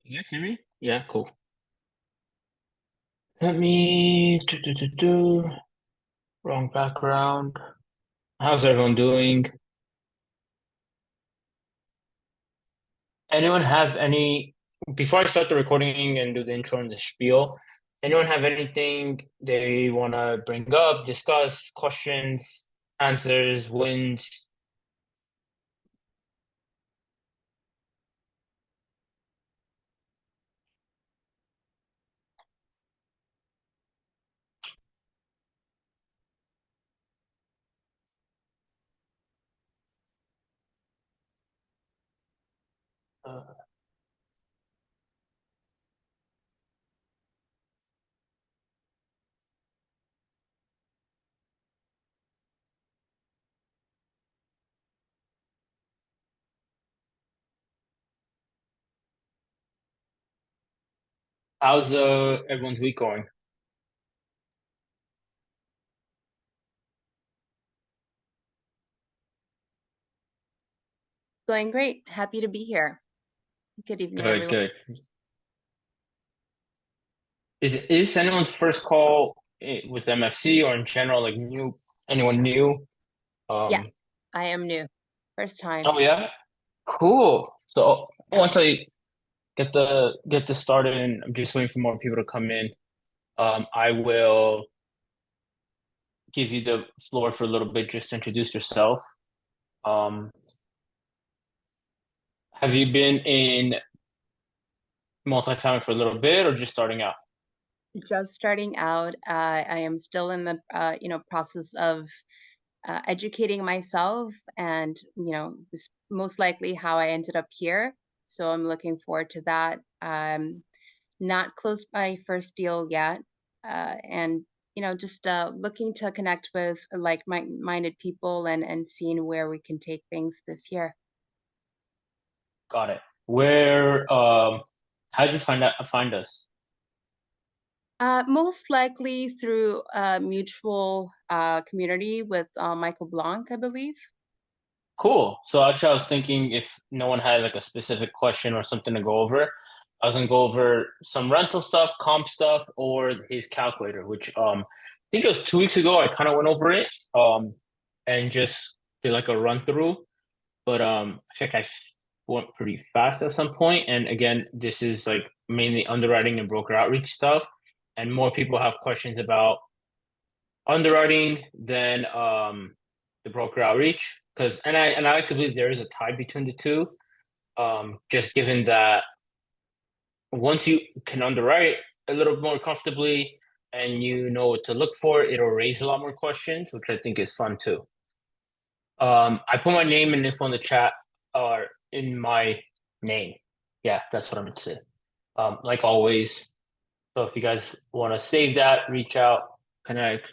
You hear me? Yeah, cool. Let me wrong background. How's everyone doing? Anyone have any before I start the recording and do the intro and the spiel, anyone have anything they want to bring up, discuss, questions, answers, wins? Uh, how's everyone's week going? Going great. Happy to be here. Good evening, Good, everyone. good. Is anyone's first call with MFC or in general like new anyone new? Yeah, Um, I am new. First time. oh yeah, cool. So once I get this started, and I'm just waiting for more people to come in. I will give you the floor for a little bit just to introduce yourself. Um, have you been in multifamily for a little bit or just starting out? Just starting out. I am still in the process of educating myself, and most likely how I ended up here. So I'm looking forward to that. Not closed my first deal yet, and just looking to connect with like-minded people and seeing where we can take things this year. Got it. Where how'd you find us? Most likely through a mutual community with Michael Blanc, I believe. Cool. So actually I was thinking if no one had like a specific question or something to go over, I was gonna go over some rental stuff, comp stuff, or his calculator, which I think it was 2 weeks ago. I kind of went over it and just did like a run through. But I think went pretty fast at some point. And again, this is like mainly underwriting and broker outreach stuff. And more people have questions about underwriting than the broker outreach. Because and I like to believe there is a tie between the two. Just given that once you can underwrite a little more comfortably and you know what to look for, it'll raise a lot more questions, which I think is fun too. I put my name and info in the chat or in my name. Yeah, that's what I meant to say. Like always. So if you guys want to save that, reach out, connect.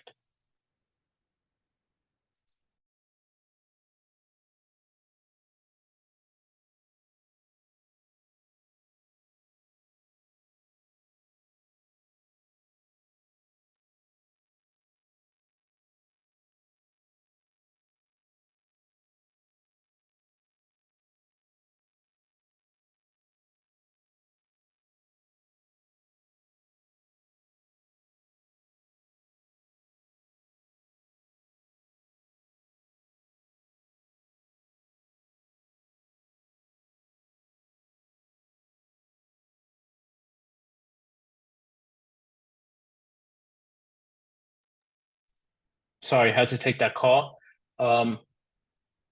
Sorry, had to take that call. Um,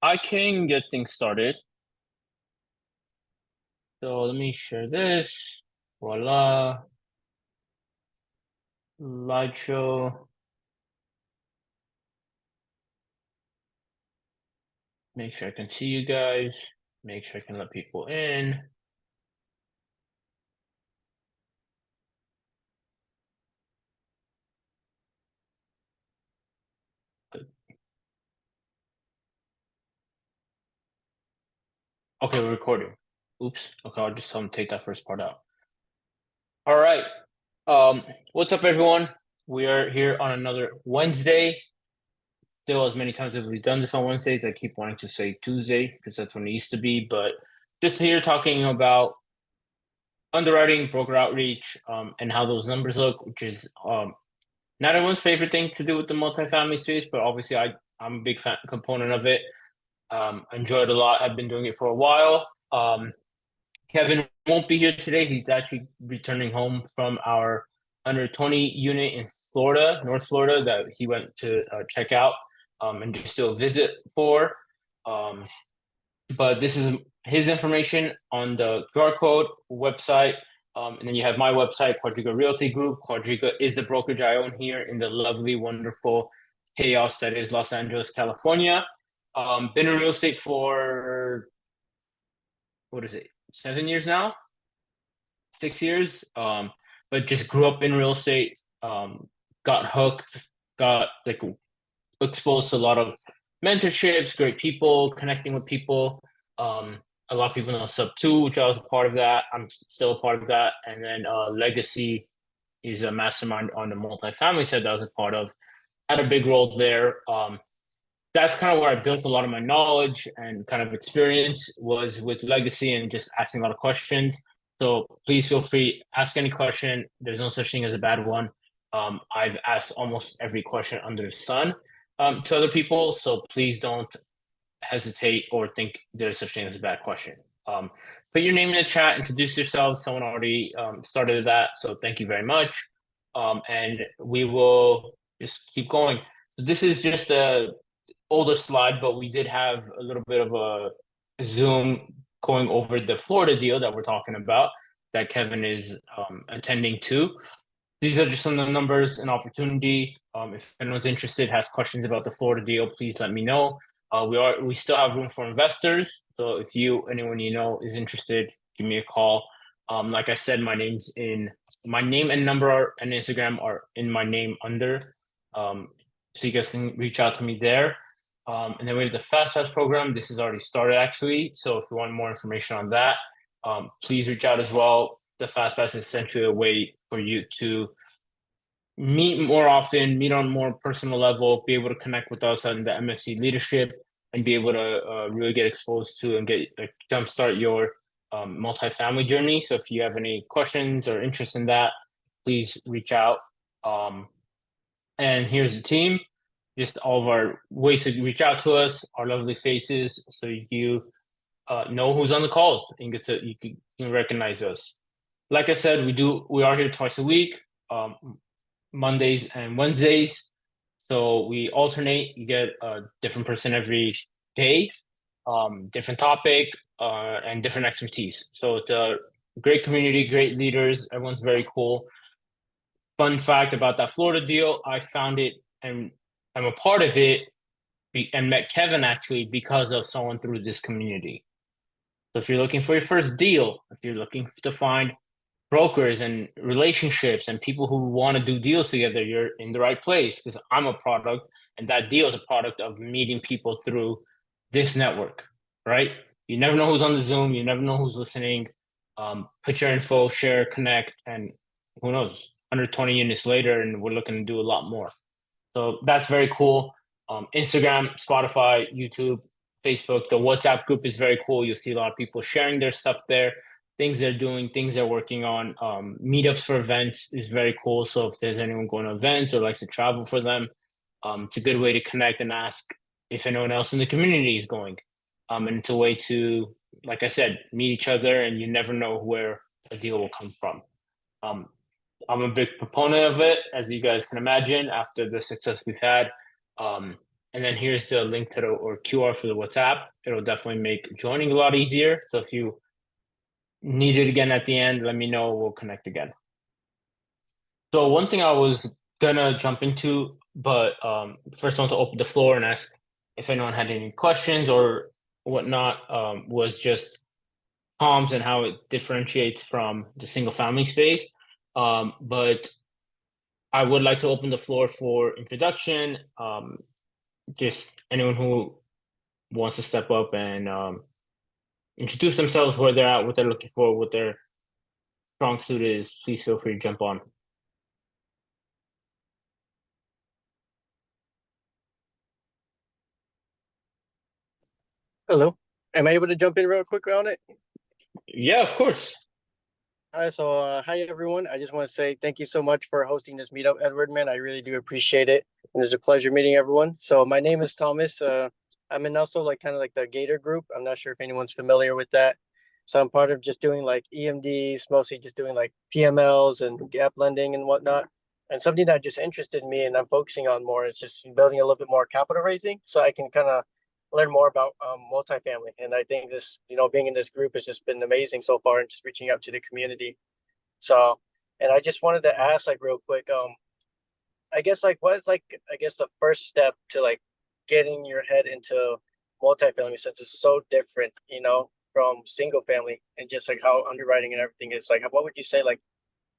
I can get things started. So let me share this. Voila. Slideshow. Make sure I can see you guys. Make sure I can let people in. Good. Okay, we're recording. Oops. Okay, I'll just tell them to take that first part out. All right. What's up, everyone? We are here on another Wednesday. Still, as many times as we've done this on Wednesdays, I keep wanting to say Tuesday because that's when it used to be. But just here talking about underwriting, broker outreach, and how those numbers look, which is not everyone's favorite thing to do with the multifamily space, but obviously I'm a big fan component of it. I enjoy it a lot. I've been doing it for a while. Kevin won't be here today. He's actually returning home from our under 20 unit in Florida, North Florida, that he went to check out and just do a visit for. Um, but this is his information on the QR code website. And then you have my website, Quadriga Realty Group. Quadriga is the brokerage I own here in the lovely, wonderful chaos that is Los Angeles, California. Been in real estate for, what is it, 7 years now? 6 years. But just grew up in real estate, got hooked, got like exposed to a lot of mentorships, great people, connecting with people. A lot of people know Sub 2, which I was a part of that. I'm still a part of that. And then Legacy is a mastermind on the multifamily side that I was a part of. Had a big role there. That's kind of where I built a lot of my knowledge and kind of experience was with Legacy and just asking a lot of questions. So please feel free, ask any question. There's no such thing as a bad one. I've asked almost every question under the sun to other people. So please don't hesitate or think there's such thing as a bad question. Put your name in the chat, introduce yourself. Someone already started that. So thank you very much. And we will just keep going. So this is just a older slide, but we did have a little bit of a Zoom going over the Florida deal that we're talking about that Kevin is attending to. These are just some of the numbers and opportunity. If anyone's interested, has questions about the Florida deal, please let me know. We still have room for investors. So if anyone you know is interested, give me a call. Like I said, my name and number and Instagram are in my name under. So you guys can reach out to me there. And then we have the Fast Pass program. This has already started actually. So if you want more information on that, please reach out as well. The Fast Pass is essentially a way for you to meet more often, meet on more personal level, be able to connect with us on the MFC leadership, and be able to really get exposed to and get jumpstart your multifamily journey. So if you have any questions or interest in that, please reach out. And here's the team, just all of our ways to reach out to us, our lovely faces, so you know who's on the calls and you can recognize us. Like I said, we are here twice a week, Mondays and Wednesdays. So we alternate. You get a different person every day, different topic, and different expertise. So it's a great community, great leaders. Everyone's very cool. Fun fact about that Florida deal, I found it and I'm a part of it and met Kevin actually because of someone through this community. So if you're looking for your first deal, if you're looking to find brokers and relationships and people who want to do deals together, you're in the right place because I'm a product and that deal is a product of meeting people through this network, right? You never know who's on the Zoom. You never know who's listening. Put your info, share, connect, and who knows, 120 units later, and we're looking to do a lot more. So that's very cool. Instagram, Spotify, YouTube, Facebook, the WhatsApp group is very cool. You'll see a lot of people sharing their stuff there, things they're doing, things they're working on. Meetups for events is very cool. So if there's anyone going to events or likes to travel for them, it's a good way to connect and ask if anyone else in the community is going. And it's a way to, like I said, meet each other, and you never know where a deal will come from. I'm a big proponent of it, as you guys can imagine, after the success we've had. And then here's the link to or QR for the WhatsApp. It'll definitely make joining a lot easier. So if you need it again at the end, let me know. We'll connect again. So one thing I was gonna jump into, but first I want to open the floor and ask if anyone had any questions or whatnot, was just comms and how it differentiates from the single family space. But I would like to open the floor for introduction. Just anyone who wants to step up and introduce themselves, where they're at, what they're looking for, what their strong suit is, please feel free to jump on. Hello. Am I able to jump in real quick on it? Yeah, of course. Hi everyone. I just want to say thank you so much for hosting this meetup, Edward, man. I really do appreciate it. And it's a pleasure meeting everyone. So my name is Thomas. I'm in also like kind of like the Gator group. I'm not sure if anyone's familiar with that. So I'm part of just doing like EMDs, mostly just doing like PMLs and gap lending and whatnot. And something that just interested me and I'm focusing on more is just building a little bit more capital raising so I can kind of learn more about multifamily. And I think this, being in this group has just been amazing so far and just reaching out to the community. So, and I just wanted to ask like real quick, I guess like what is like I guess the first step to like getting your head into multifamily since it's so different, from single family and just like how underwriting and everything is like what would you say like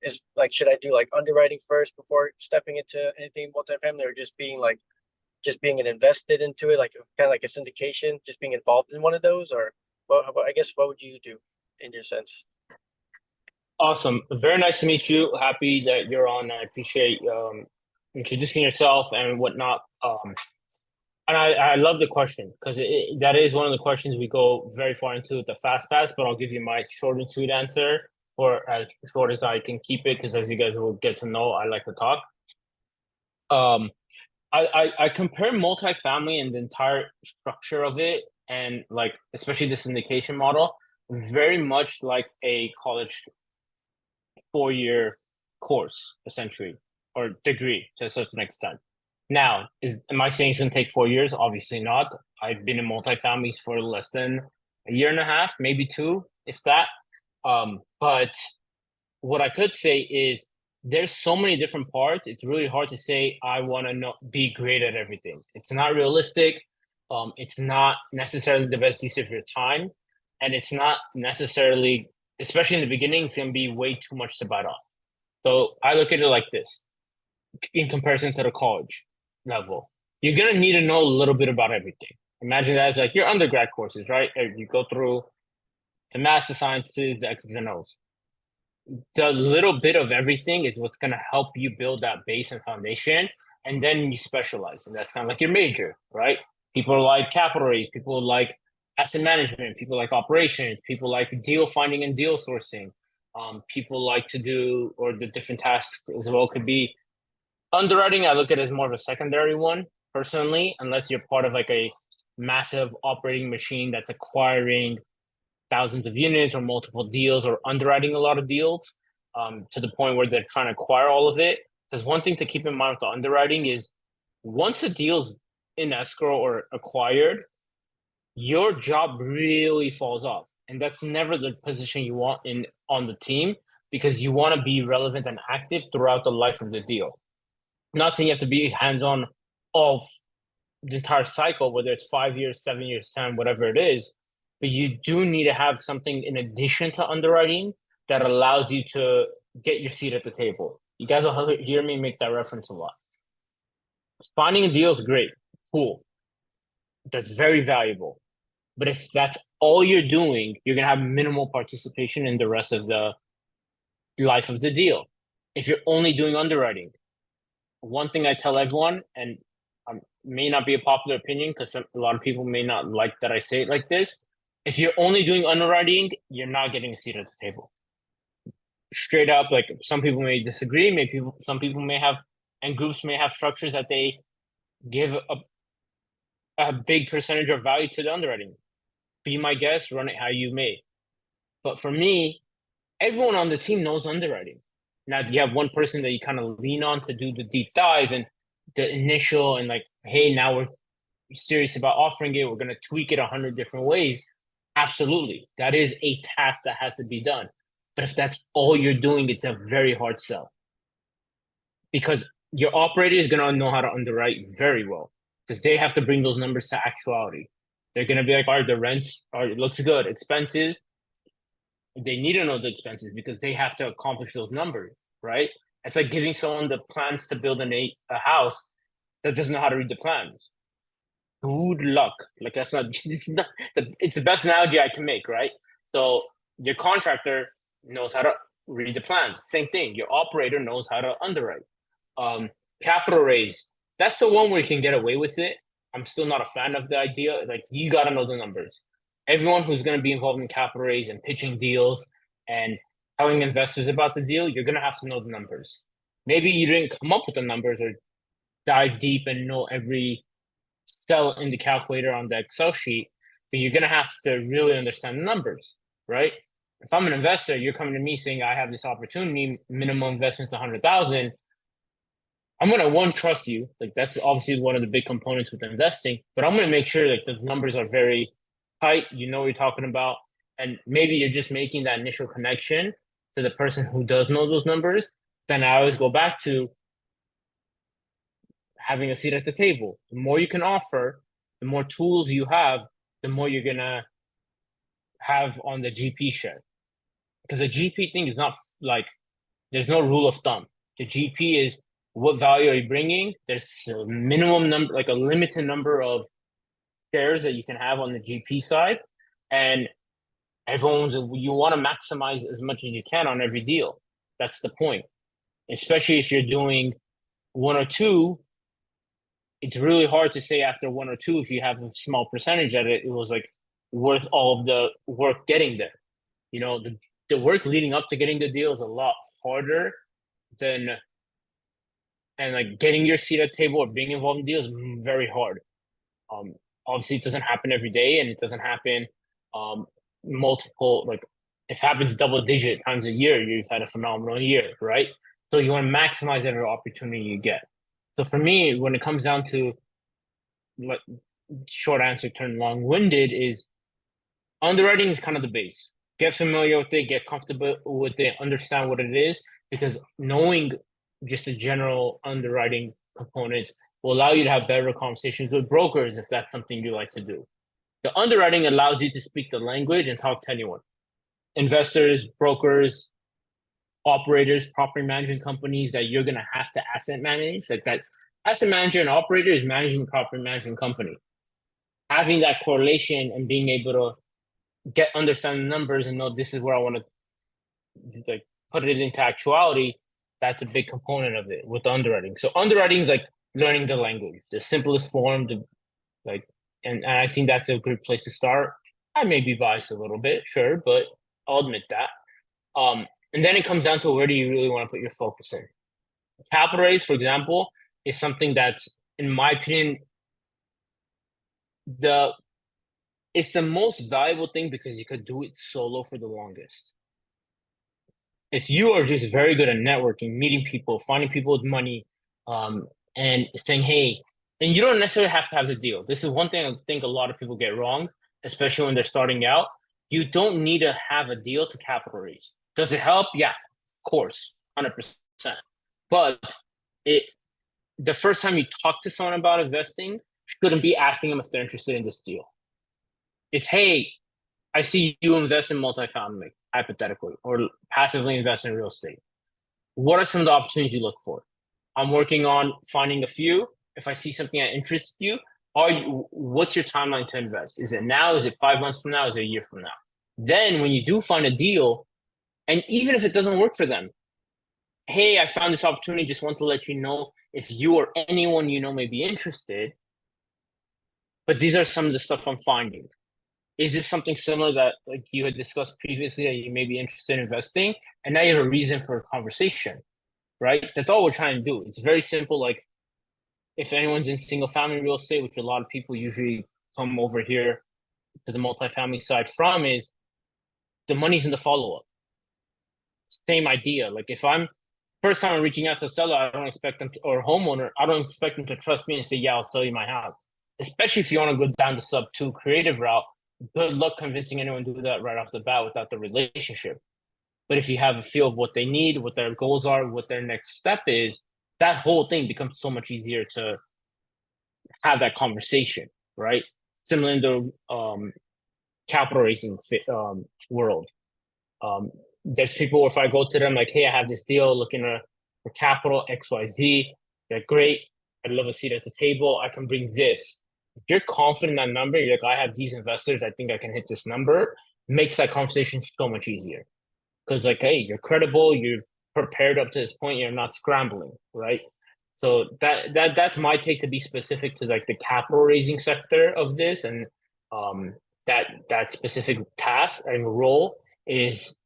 is like should I do like underwriting first before stepping into anything multifamily or just being invested into it, like kind of like a syndication, just being involved in one of those, or I guess what would you do in your sense? Awesome. Very nice to meet you. Happy that you're on. I appreciate introducing yourself and whatnot. And I love the question because that is one of the questions we go very far into with the fast pass, but I'll give you my short and sweet answer or as short as I can keep it because as you guys will get to know, I like to talk. Um, I compare multifamily and the entire structure of it and like especially the syndication model very much like a college 4-year course, essentially, or degree to a certain extent. Now, am I saying it's going to take 4 years? Obviously not. I've been in multifamilies for less than a year and a half, maybe two, if that. But what I could say is there's so many different parts. It's really hard to say I want to know be great at everything. It's not realistic. It's not necessarily the best use of your time, and it's not necessarily, especially in the beginning, it's going to be way too much to bite off. So I look at it like this: in comparison to the college level, you're going to need to know a little bit about everything. Imagine that as like your undergrad courses, right? You go through the math, the sciences, the X's and O's. The little bit of everything is what's going to help you build that base and foundation. And then you specialize. And that's kind of like your major, right? People like capital raise, people like asset management, people like operations, people like deal finding and deal sourcing. People like to do, or the different tasks as well could be underwriting. I look at it as more of a secondary one personally, unless you're part of like a massive operating machine that's acquiring thousands of units or multiple deals or underwriting a lot of deals to the point where they're trying to acquire all of it. Because one thing to keep in mind with the underwriting is once a deal's in escrow or acquired, your job really falls off. And that's never the position you want in on the team because you want to be relevant and active throughout the life of the deal. I'm not saying you have to be hands-on all the entire cycle, whether it's 5 years, 7 years, 10, whatever it is, but you do need to have something in addition to underwriting that allows you to get your seat at the table. You guys will hear me make that reference a lot. Finding a deal is great, cool. That's very valuable. But if that's all you're doing, you're gonna have minimal participation in the rest of the life of the deal. If you're only doing underwriting, one thing I tell everyone, and may not be a popular opinion because a lot of people may not like that I say it like this. If you're only doing underwriting, you're not getting a seat at the table. Straight up, like some people may disagree. Some people may have, and groups may have structures that they give a big percentage of value to the underwriting. Be my guest, run it how you may. But for me, everyone on the team knows underwriting. Now, you have one person that you kind of lean on to do the deep dive and the initial and like, hey, now we're serious about offering it. We're going to tweak it 100 different ways. Absolutely. That is a task that has to be done. But if that's all you're doing, it's a very hard sell because your operator is going to know how to underwrite very well because they have to bring those numbers to actuality. They're going to be like, all right, the rents are, it looks good. Expenses, they need to know the expenses because they have to accomplish those numbers, right? It's like giving someone the plans to build a house that doesn't know how to read the plans. Good luck. Like that's not it's the best analogy I can make, right? So your contractor knows how to read the plans. Same thing. Your operator knows how to underwrite. Um, Capital raise. That's the one where you can get away with it. I'm still not a fan of the idea. Like you got to know the numbers. Everyone who's going to be involved in capital raise and pitching deals and telling investors about the deal, you're gonna have to know the numbers. Maybe you didn't come up with the numbers or dive deep and know every cell in the calculator on the Excel sheet, but you're gonna have to really understand the numbers, right? If I'm an investor, you're coming to me saying I have this opportunity, minimum investment's 100,000. I'm gonna one trust you, like that's obviously one of the big components with investing. But I'm gonna make sure that the numbers are very tight. You know what you're talking about, and maybe you're just making that initial connection to the person who does know those numbers. Then I always go back to having a seat at the table. The more you can offer, the more tools you have, the more you're gonna have on the GP share. Because the GP thing is not like there's no rule of thumb. The GP is what value are you bringing? There's a minimum number, like a limited number of shares that you can have on the GP side, and you want to maximize as much as you can on every deal. That's the point. Especially if you're doing one or two, it's really hard to say after one or two if you have a small percentage that it was like worth all of the work getting there. You know, the work leading up to getting the deal is a lot harder than and like getting your seat at the table or being involved in deals is very hard. Um, Obviously, it doesn't happen every day, and it doesn't happen um, multiple like if it happens double digit times a year, you've had a phenomenal year, right? So you want to maximize every opportunity you get. So for me, when it comes down to like short answer turned long winded, is underwriting is kind of the base. Get familiar with it, get comfortable with it, understand what it is, because knowing just the general underwriting components will allow you to have better conversations with brokers if that's something you like to do. The underwriting allows you to speak the language and talk to anyone. Investors, brokers, operators, property management companies that you're gonna have to asset manage. Like that asset manager and operator is managing the property management company. Having that correlation and being able to understand the numbers and know this is where I want to like put it into actuality, that's a big component of it with underwriting. So underwriting is like learning the language, the simplest form, and I think that's a good place to start. I may be biased a little bit, sure, but I'll admit that. And then it comes down to where do you really want to put your focus in? Capital raise, for example, is something that's, in my opinion, it's the most valuable thing because you could do it solo for the longest. If you are just very good at networking, meeting people, finding people with money, and saying, hey, and you don't necessarily have to have the deal. This is one thing I think a lot of people get wrong, especially when they're starting out. You don't need to have a deal to capital raise. Does it help? Yeah, of course, 100%. But the first time you talk to someone about investing, shouldn't be asking them if they're interested in this deal. It's, hey, I see you invest in multifamily, hypothetically, or passively invest in real estate. What are some of the opportunities you look for? I'm working on finding a few. If I see something that interests you, what's your timeline to invest? Is it now? Is it 5 months from now? Is it a year from now? Then when you do find a deal, and even if it doesn't work for them, hey, I found this opportunity, just want to let you know if you or anyone you know may be interested. But these are some of the stuff I'm finding. Is this something similar that like you had discussed previously that you may be interested in investing? And now you have a reason for a conversation, right? That's all we're trying to do. It's very simple. Like if anyone's in single family real estate, which a lot of people usually come over here to the multifamily side from, is the money's in the follow-up. Same idea. Like if I'm first time I'm reaching out to a seller, I don't expect them to, or homeowner, I don't expect them to trust me and say, yeah, I'll sell you my house. Especially if you want to go down the sub 2 creative route, good luck convincing anyone to do that right off the bat without the relationship. But if you have a feel of what they need, what their goals are, what their next step is, that whole thing becomes so much easier to have that conversation, right? Similar in the capital raising world. There's people, if I go to them like, hey, I have this deal looking for capital XYZ, they're great. I'd love a seat at the table. I can bring this. If you're confident in that number, you're like, I have these investors, I think I can hit this number, makes that conversation so much easier. Because like, hey, you're credible, you've prepared up to this point, you're not scrambling, right? So that's my take, to be specific to like the capital raising sector of this, and that specific task and role is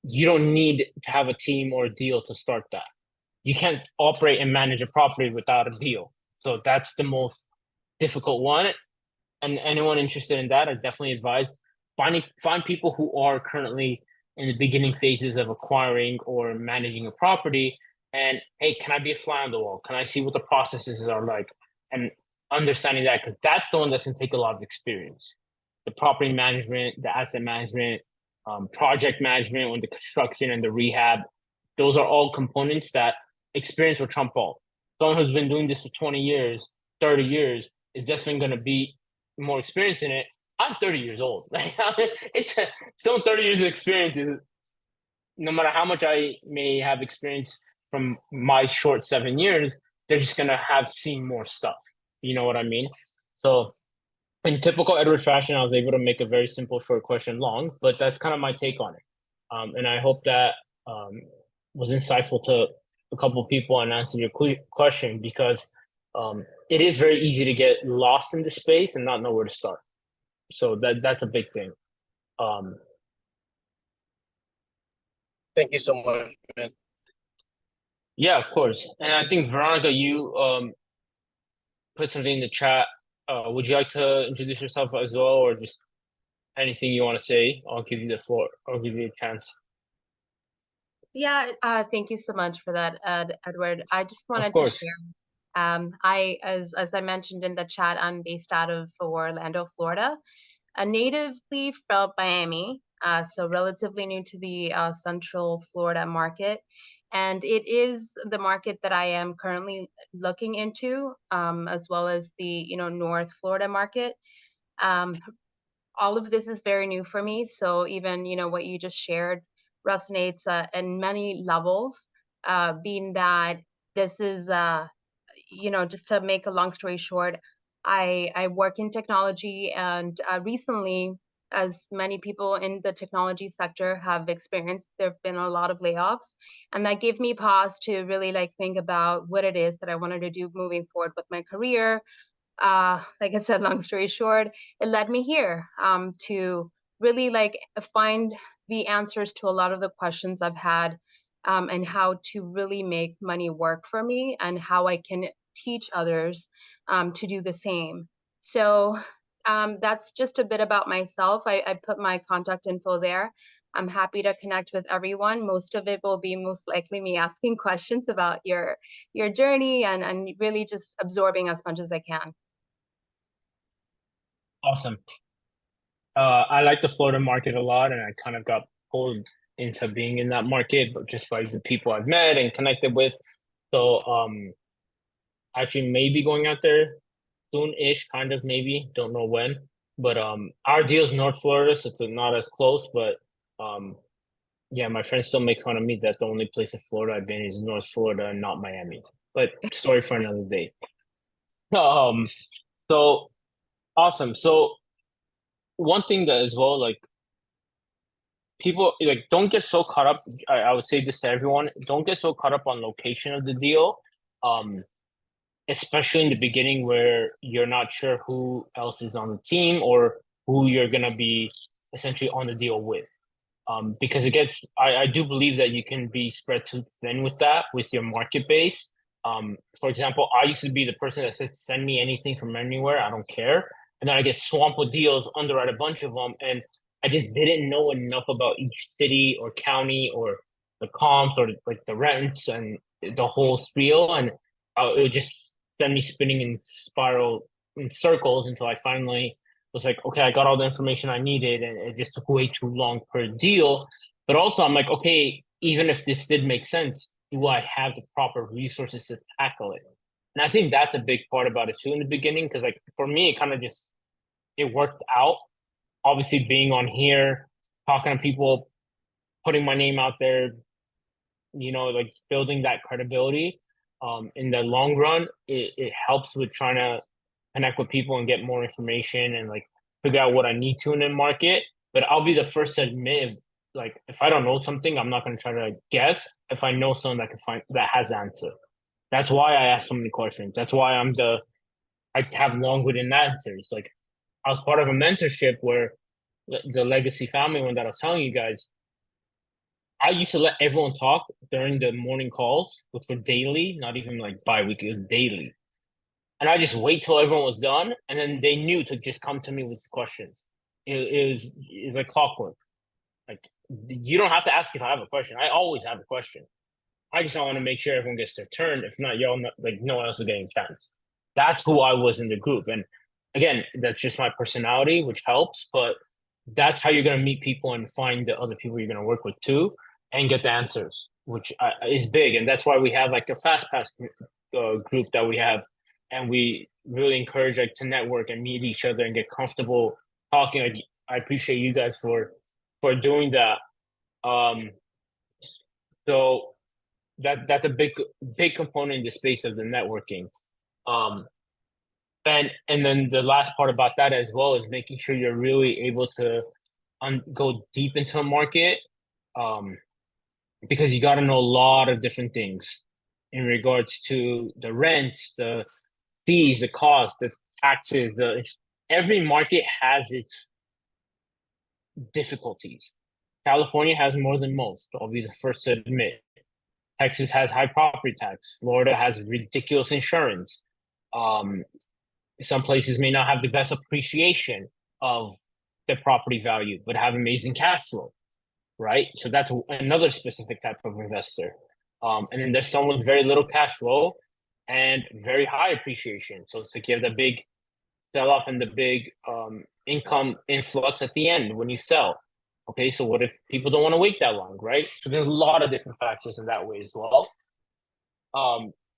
you don't need to have a team or a deal to start that. You can't operate and manage a property without a deal. So that's the most difficult one. And anyone interested in that, I definitely advise find people who are currently in the beginning phases of acquiring or managing a property. And hey, can I be a fly on the wall? Can I see what the processes are like? And understanding that, because that's the one that's gonna take a lot of experience. The property management, the asset management, project management, when the construction and the rehab, those are all components that experience will trump all. Someone who's been doing this for 20 years, 30 years is definitely going to be more experienced in it. I'm 30 years old. Like, it's still 30 years of experience is no matter how much I may have experience from my short 7 years, they're just gonna have seen more stuff. You know what I mean? So in typical Edward fashion, I was able to make a very simple short question long, but that's kind of my take on it. And I hope that was insightful to a couple of people and answered your question because it is very easy to get lost in the space and not know where to start. So that's a big thing. Thank you so much, man. Yeah, of course. And I think Veronica, you put something in the chat. Would you like to introduce yourself as well, or just anything you want to say? I'll give you the floor. I'll give you a chance. Yeah, thank you so much for that, Edward. I just Of wanted to course. share. As I mentioned in the chat, I'm based out of Orlando, Florida, natively from Miami, so relatively new to the Central Florida market. And it is the market that I am currently looking into, as well as the, North Florida market. Um, all of this is very new for me. So even, what you just shared resonates in many levels, being that this is, just to make a long story short, I work in technology, and recently, as many people in the technology sector have experienced, there have been a lot of layoffs, and that gave me pause to really like think about what it is that I wanted to do moving forward with my career. Like I said, long story short, it led me here, to really like find the answers to a lot of the questions I've had, and how to really make money work for me and how I can teach others, to do the same. So that's just a bit about myself. I put my contact info there. I'm happy to connect with everyone. Most of it will be most likely me asking questions about your journey, and really just absorbing as much as I can. Awesome. I like the Florida market a lot, and I kind of got pulled into being in that market, but just by the people I've met and connected with. So, actually, maybe going out there soon-ish, kind of maybe. Don't know when, but our deal is North Florida, so it's not as close. But yeah, my friends still make fun of me that the only place in Florida I've been is North Florida and not Miami. But story for another day. Um, so awesome. So one thing that as well, like people like don't get so caught up. I would say this to everyone: don't get so caught up on location of the deal, um, especially in the beginning where you're not sure who else is on the team or who you're gonna be essentially on the deal with. Because it gets, I do believe that you can be spread too thin with that with your market base. For example, I used to be the person that says, "Send me anything from anywhere, I don't care," and then I get swamped with deals, underwrite a bunch of them, and I just didn't know enough about each city or county or the comps or like the rents and the whole spiel, and it would just send me spinning in spiral in circles until I finally was like, okay, I got all the information I needed, and it just took way too long per deal. But also, I'm like, okay, even if this did make sense, do I have the proper resources to tackle it? And I think that's a big part about it too in the beginning, because like for me, it kind of just it worked out. Obviously, being on here, talking to people, putting my name out there, like building that credibility. In the long run, it helps with trying to connect with people and get more information and like figure out what I need to in the market. But I'll be the first to admit if I don't know something, I'm not going to try to guess. If I know someone that can find that has the answer, that's why I ask so many questions. That's why I have long-winded answers. Like I was part of a mentorship where the legacy family one that I was telling you guys, I used to let everyone talk during the morning calls, which were daily, not even like bi-weekly, it was daily. And I just wait till everyone was done, and then they knew to just come to me with questions. It was like clockwork. Like you don't have to ask if I have a question. I always have a question. I just want to make sure everyone gets their turn. If not, y'all like no one else is getting a chance. That's who I was in the group, and again, that's just my personality, which helps. But that's how you're gonna meet people and find the other people you're gonna work with too, and get the answers, which is big. And that's why we have like a fast pass group that we have, and we really encourage like to network and meet each other and get comfortable talking. Like, I appreciate you guys for doing that. Um, so that's a big component in the space of the networking. Um, and then the last part about that as well is making sure you're really able to go deep into a market, um, because you got to know a lot of different things in regards to the rent, the fees, the cost, the taxes. Every market has its difficulties. California has more than most. I'll be the first to admit. Texas has high property tax. Florida has ridiculous insurance. Um, some places may not have the best appreciation of the property value, but have amazing cash flow, right? So that's another specific type of investor. And then there's some with very little cash flow and very high appreciation. So it's like you have the big sell off and the big income influx at the end when you sell. Okay, so what if people don't want to wait that long, right? So there's a lot of different factors in that way as well.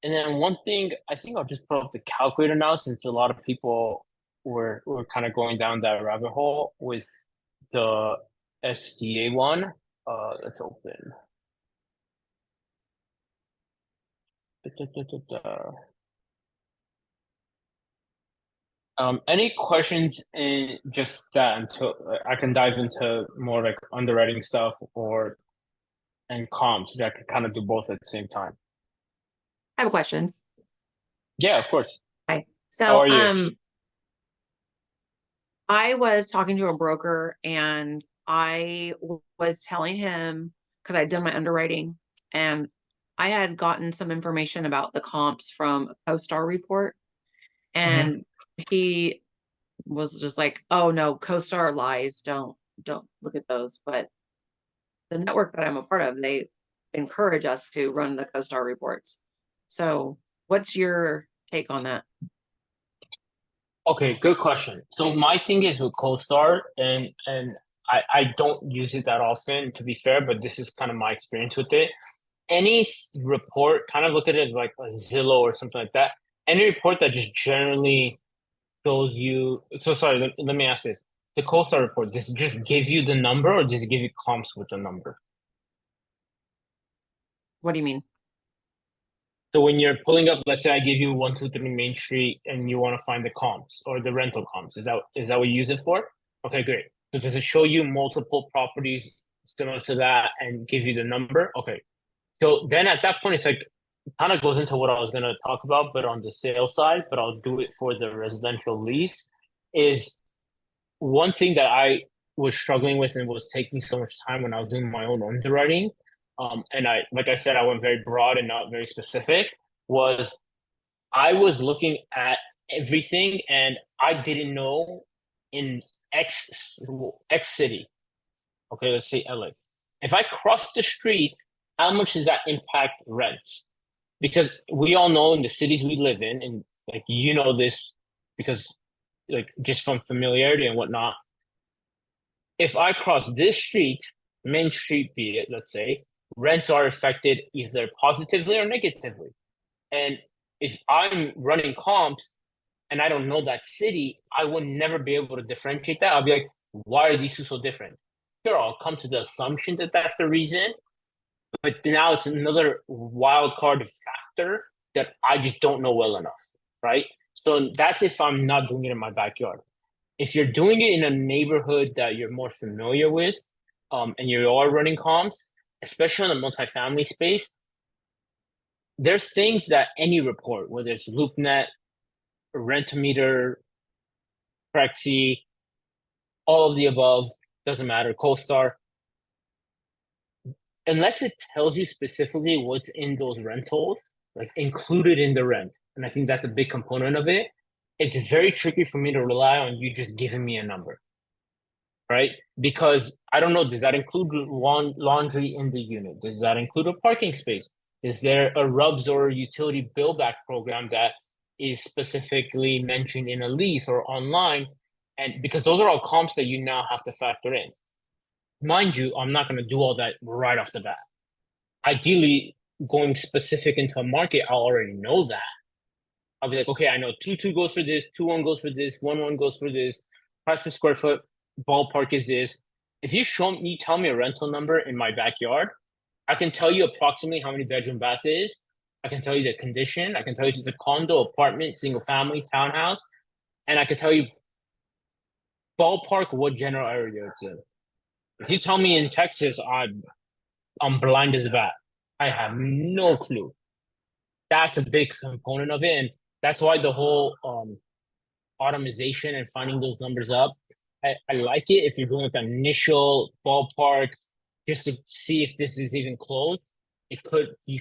And then one thing, I think I'll just put up the calculator now since a lot of people were kind of going down that rabbit hole with the SDA one. Let's open. Any questions in just that until I can dive into more like underwriting stuff or and comps, so I could kind of do both at the same time. I have a question. Yeah, of course. Hi. How So, are you? I was talking to a broker and I was telling him because I'd done my underwriting and I had gotten some information about the comps from a CoStar report. And he was just like, oh no, CoStar lies. Don't look at those. But the network that I'm a part of, they encourage us to run the CoStar reports. So what's your take on that? Okay, good question. So my thing is with CoStar, and I don't use it that often, to be fair, but this is kind of my experience with it. Any report, kind of look at it like a Zillow or something like that. Any report that just generally shows you. So sorry, let me ask this: the CoStar report, does it just give you the number, or does it give you comps with the number? What do you mean? So when you're pulling up, let's say I give you 123 Main Street and you want to find the comps or the rental comps, is that what you use it for? Okay, great. So does it show you multiple properties similar to that and give you the number? Okay. So then at that point, it's like kind of goes into what I was gonna talk about, but on the sales side, but I'll do it for the residential lease, is one thing that I was struggling with and was taking so much time when I was doing my own underwriting, and like I said, I went very broad and not very specific, was I was looking at everything and I didn't know in X city, okay, let's say LA. If I cross the street, how much does that impact rent? Because we all know in the cities we live in, and like you know this because like just from familiarity and whatnot, if I cross this street, Main Street be it, let's say, rents are affected either positively or negatively. And if I'm running comps and I don't know that city, I would never be able to differentiate that. I'll be like, why are these two so different? Sure, I'll come to the assumption that that's the reason, but now it's another wild card factor that I just don't know well enough, right? So that's if I'm not doing it in my backyard. If you're doing it in a neighborhood that you're more familiar with, and you are running comps, especially in the multifamily space, there's things that any report, whether it's LoopNet, Rent-A-Meter, Prexy, all of the above, doesn't matter, CoStar, unless it tells you specifically what's in those rentals, like included in the rent, and I think that's a big component of it, it's very tricky for me to rely on you just giving me a number, right? Because I don't know, does that include laundry in the unit? Does that include a parking space? Is there a RUBS or utility bill back program that is specifically mentioned in a lease or online? And because those are all comps that you now have to factor in. Mind you, I'm not going to do all that right off the bat. Ideally, going specific into a market, I'll already know that. I'll be like, okay, I know 2-2 goes for this, 2-1 goes for this, 1-1 goes for this, price per square foot, ballpark is this. If you tell me a rental number in my backyard, I can tell you approximately how many bedroom bath it is. I can tell you the condition. I can tell you if it's a condo, apartment, single family, townhouse, and I can tell you ballpark what general area it's in. If you tell me in Texas, I'm blind as a bat. I have no clue. That's a big component of it, and that's why the whole automation and finding those numbers up. I like it if you're doing like an initial ballpark just to see if this is even close. You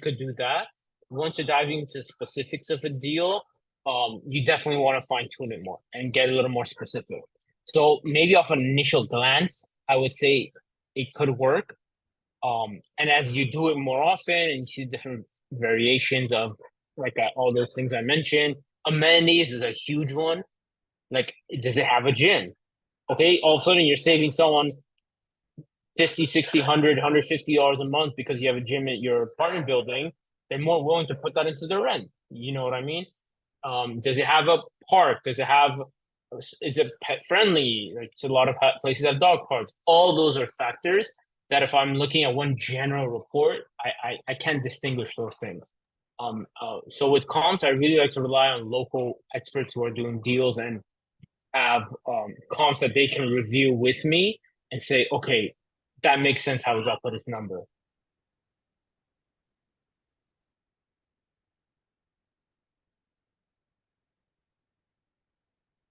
could do that. Once you're diving into specifics of a deal, you definitely want to fine tune it more and get a little more specific. So maybe off an initial glance, I would say it could work. And as you do it more often and you see different variations of like all those things I mentioned, amenities is a huge one. Like, does it have a gym? Okay, all of a sudden you're saving someone 50, 60, 100, $150 a month because you have a gym at your apartment building. They're more willing to put that into their rent. You know what I mean? Does it have a park? Is it pet friendly? Like, so a lot of places have dog parks. All those are factors that if I'm looking at one general report, I can't distinguish those things. So with comps, I really like to rely on local experts who are doing deals and have comps that they can review with me and say, okay, that makes sense how we got for this number.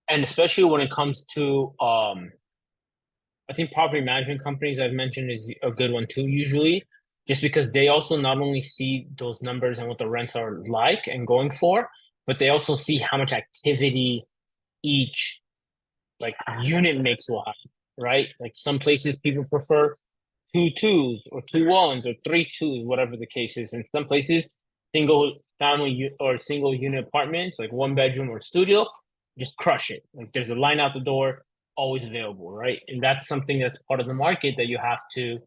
And especially when it comes to I think property management companies I've mentioned is a good one too, usually, just because they also not only see those numbers and what the rents are like and going for, but they also see how much activity each like unit makes will have, right? Like some places people prefer 2-2s or 2-1s or 3-2s, whatever the case is. In some places, single family or single unit apartments, like one bedroom or studio, just crush it. Like there's a line out the door, always available, right? And that's something that's part of the market that you have to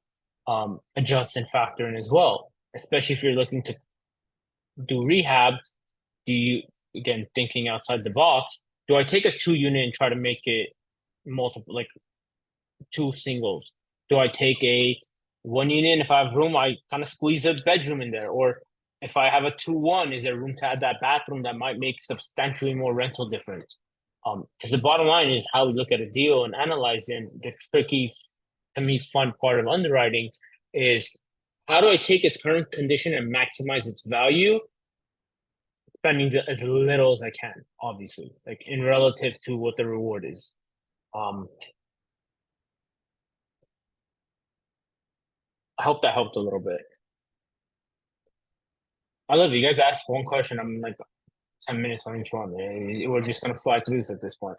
adjust and factor in as well, especially if you're looking to do rehab. Do you, again, thinking outside the box, do I take a 2 unit and try to make it multiple, like 2 singles? Do I take a 1 unit and if I have room, I kind of squeeze a bedroom in there? Or if I have a 2-1, is there room to add that bathroom that might make substantially more rental difference? Because the bottom line is how we look at a deal and analyze it. And the tricky, to me, fun part of underwriting is how do I take its current condition and maximize its value, spending as little as I can, obviously, like in relative to what the reward is. I hope that helped a little bit. I love you guys. Ask one question. I'm like 10 minutes on each one. We're just gonna fly through this at this point.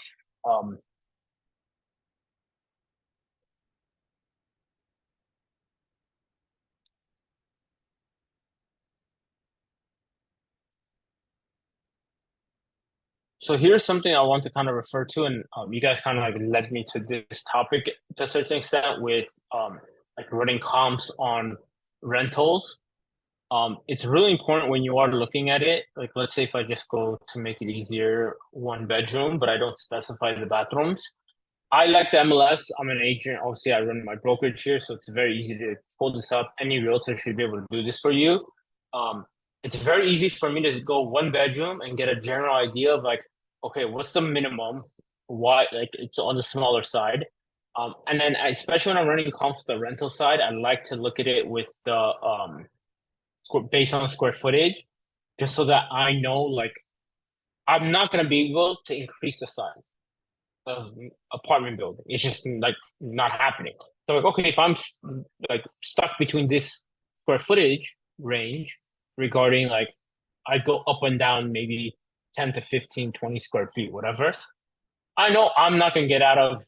So here's something I want to kind of refer to, and you guys kind of like led me to this topic to a certain extent with like running comps on rentals. It's really important when you are looking at it. Like, let's say if I just go to make it easier, 1 bedroom, but I don't specify the bathrooms. I like the MLS. I'm an agent. Obviously, I run my brokerage here, so it's very easy to pull this up. Any realtor should be able to do this for you. It's very easy for me to go 1 bedroom and get a general idea of like, okay, what's the minimum? Why, like, it's on the smaller side. And then especially when I'm running comps to the rental side, I like to look at it with the based on square footage, just so that I know, like, I'm not going to be able to increase the size of apartment building. It's just like not happening. So like, okay, if I'm like stuck between this square footage range regarding like I go up and down maybe 10 to 15, 20 square feet, whatever. I know I'm not going to get out of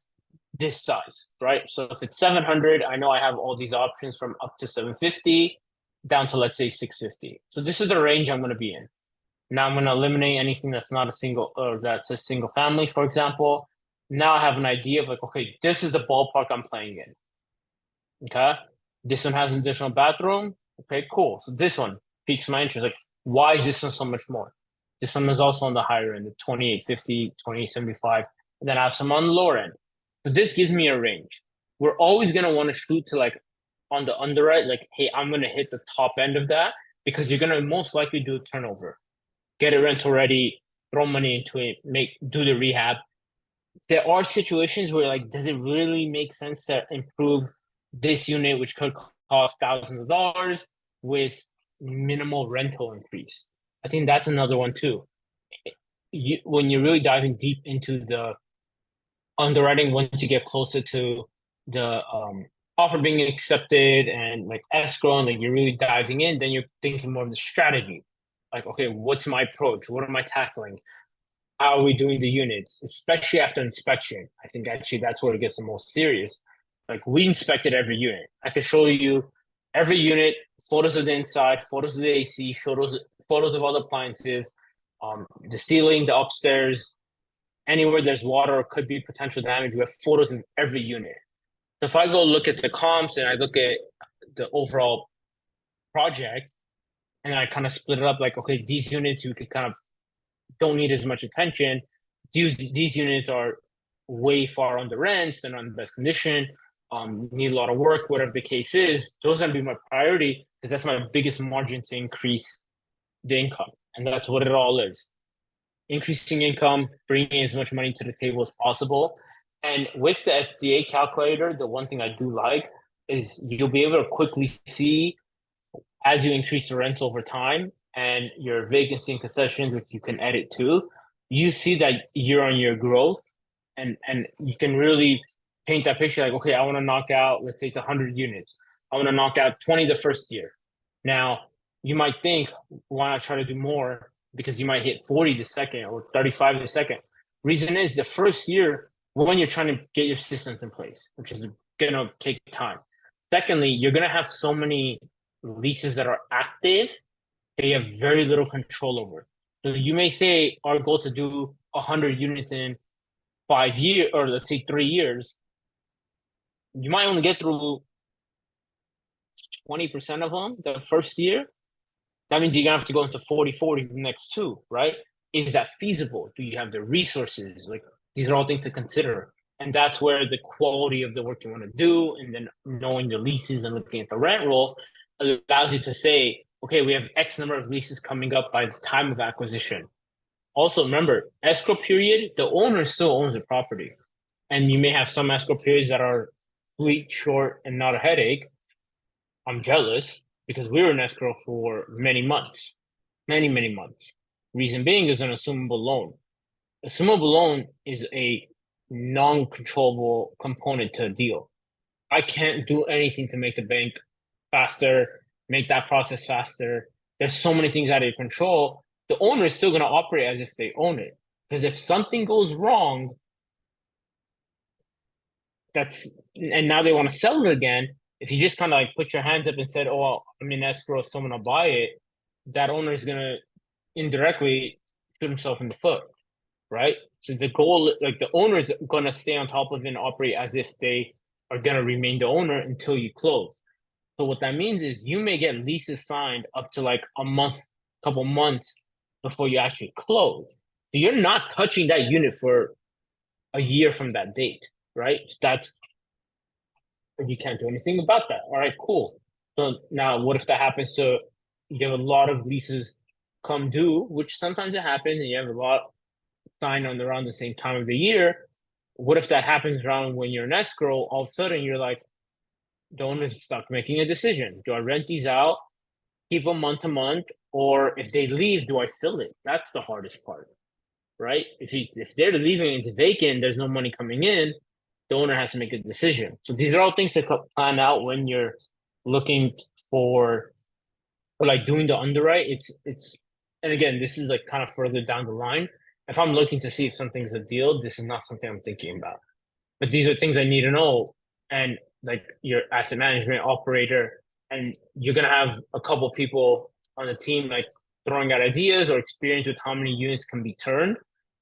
this size, right? So if it's 700, I know I have all these options from up to 750 down to, let's say, 650. So this is the range I'm going to be in. Now I'm going to eliminate anything that's not a single, or that's a single family, for example. Now I have an idea of like, okay, this is the ballpark I'm playing in. Okay. This one has an additional bathroom. Okay, cool. So this one piques my interest. Like, why is this one so much more? This one is also on the higher end, the 2850, 2875. And then I have some on the lower end. So this gives me a range. We're always going to want to shoot to like on the underwrite, like, hey, I'm going to hit the top end of that because you're going to most likely do a turnover, get it rental ready, throw money into it, do the rehab. There are situations where like, does it really make sense to improve this unit, which could cost thousands of dollars with minimal rental increase? I think that's another one too. When you're really diving deep into the underwriting, once you get closer to the offer being accepted and like escrow, and like you're really diving in, then you're thinking more of the strategy. Like, okay, what's my approach? What am I tackling? How are we doing the units, especially after inspection? I think actually that's where it gets the most serious. Like we inspected every unit. I could show you every unit, photos of the inside, photos of the AC, photos of all the appliances, the ceiling, the upstairs, anywhere there's water or could be potential damage. We have photos of every unit. So if I go look at the comps and I look at the overall project and I kind of split it up, like, okay, these units we could kind of don't need as much attention. These units are way far under rents, they're not in the best condition, need a lot of work, whatever the case is. Those are going to be my priority because that's my biggest margin to increase the income. And that's what it all is. Increasing income, bringing as much money to the table as possible. And with the FDA calculator, the one thing I do like is you'll be able to quickly see as you increase the rents over time and your vacancy and concessions, which you can edit too, you see that year-on-year growth, and you can really paint that picture like, okay, I want to knock out, let's say it's 100 units. I want to knock out 20 the first year. Now, you might think, why not try to do more? Because you might hit 40 the second or 35 the second. Reason is the first year, when you're trying to get your systems in place, which is going to take time. Secondly, you're going to have so many leases that are active that you have very little control over. So you may say our goal to do 100 units in 5 years, or let's say 3 years. You might only get through 20% of them the first year. That means you're gonna have to go into 40 the next 2, right? Is that feasible? Do you have the resources? Like, these are all things to consider. And that's where the quality of the work you want to do, and then knowing the leases and looking at the rent roll allows you to say, okay, we have X number of leases coming up by the time of acquisition. Also, remember, escrow period, the owner still owns the property. And you may have some escrow periods that are sweet, short, and not a headache. I'm jealous because we were in escrow for many months. Many months. Reason being is an assumable loan. Assumable loan is a non-controllable component to a deal. I can't do anything to make the bank faster, make that process faster. There's so many things out of your control. The owner is still going to operate as if they own it. Because if something goes wrong, and now they want to sell it again, if you just kind of like put your hands up and said, oh, well, I'm in escrow, someone will buy it, that owner is going to indirectly shoot himself in the foot, right? So the goal, like the owner is going to stay on top of it and operate as if they are going to remain the owner until you close. So what that means is you may get leases signed up to like a month, couple months before you actually close. So you're not touching that unit for a year from that date, right? You can't do anything about that. All right, cool. So now what if that happens to, you have a lot of leases come due, which sometimes it happens, and you have a lot signed on around the same time of the year. What if that happens around when you're in escrow? All of a sudden you're like, the owner's stuck making a decision. Do I rent these out, keep them month to month, or if they leave, do I fill it? That's the hardest part, right? If they're leaving, it's vacant, there's no money coming in, the owner has to make a decision. So these are all things to plan out when you're looking for like doing the underwrite, it's and again, this is like kind of further down the line. If I'm looking to see if something's a deal, this is not something I'm thinking about. But these are things I need to know. And like your asset management operator, and you're gonna have a couple people on the team like throwing out ideas or experience with how many units can be turned.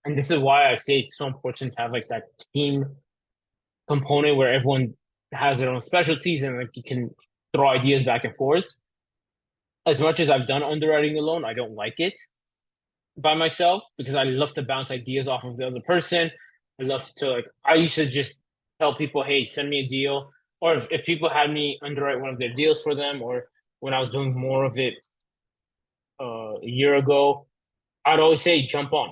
And this is why I say it's so important to have like that team component where everyone has their own specialties and like you can throw ideas back and forth. As much as I've done underwriting alone, I don't like it by myself because I love to bounce ideas off of the other person. I love to like I used to just tell people, hey, send me a deal. Or if people had me underwrite one of their deals for them, or when I was doing more of it a year ago, I'd always say jump on.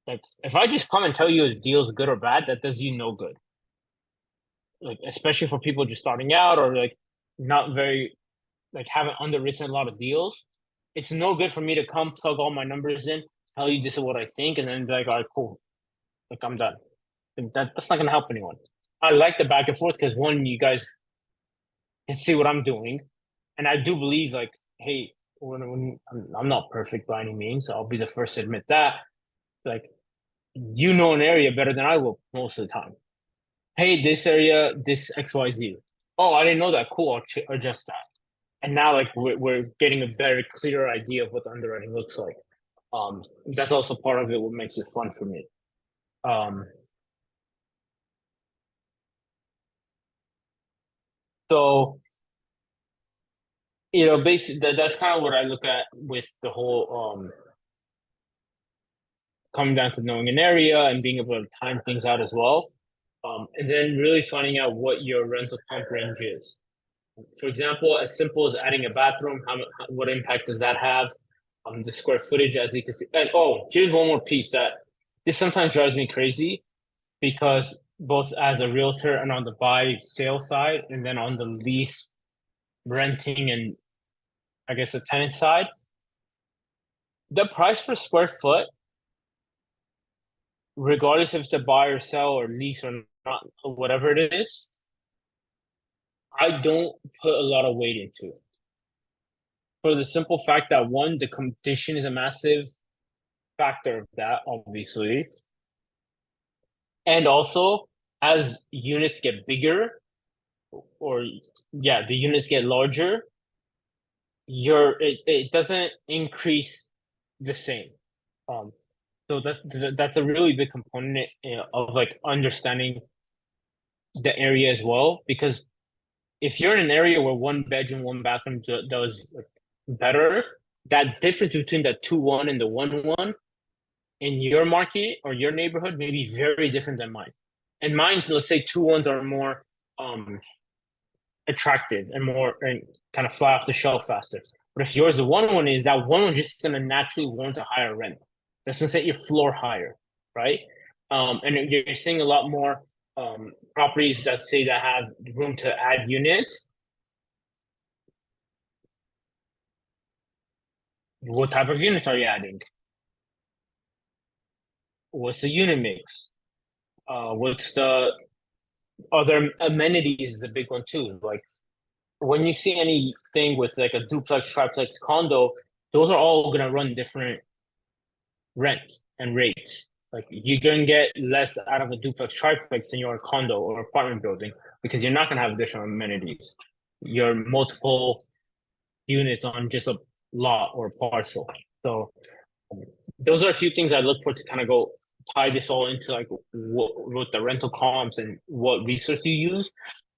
Like if I just come and tell you a deal is good or bad, that does you no good. Like especially for people just starting out or like not very like haven't underwritten a lot of deals. It's no good for me to come plug all my numbers in, tell you this is what I think, and then be like, all right, cool. Like I'm done. Like, that's not gonna help anyone. I like the back and forth because one, you guys can see what I'm doing, and I do believe like, hey, when I'm not perfect by any means, so I'll be the first to admit that. Like, you know an area better than I will most of the time. Hey, this area, this XYZ. Oh, I didn't know that. Cool, I'll adjust that. And now like we're getting a very clear idea of what the underwriting looks like. That's also part of it. What makes it fun for me. So basically that's kind of what I look at with the whole coming down to knowing an area and being able to time things out as well. And then really finding out what your rental comp range is. For example, as simple as adding a bathroom, what impact does that have? The square footage, as you can see. And oh, here's one more piece that this sometimes drives me crazy because both as a realtor and on the buy sale side, and then on the lease renting and I guess the tenant side, the price per square foot, regardless if it's to buy or sell or lease or not, or whatever it is, I don't put a lot of weight into it. For the simple fact that one, the competition is a massive factor of that, obviously. And also, as units get bigger, or yeah, the units get larger, it doesn't increase the same. So that's a really big component of like understanding the area as well. Because if you're in an area where one bedroom, one bathroom does better, that difference between the 2-1 and the 1-1 in your market or your neighborhood may be very different than mine. And mine, let's say 2-1s are more attractive and more and kind of fly off the shelf faster. But if yours the 1-1 is, that 1-1 just gonna naturally warrant a higher rent. That's gonna set your floor higher, right? And you're seeing a lot more properties that say that have room to add units. What type of units are you adding? What's the unit mix? What's the other amenities is a big one too. Like when you see anything with like a duplex, triplex condo, those are all gonna run different rent and rates. Like you're gonna get less out of a duplex, triplex than your condo or apartment building because you're not gonna have additional amenities. You're multiple units on just a lot or parcel. So those are a few things I look for to kind of go tie this all into like what the rental comps and what research you use.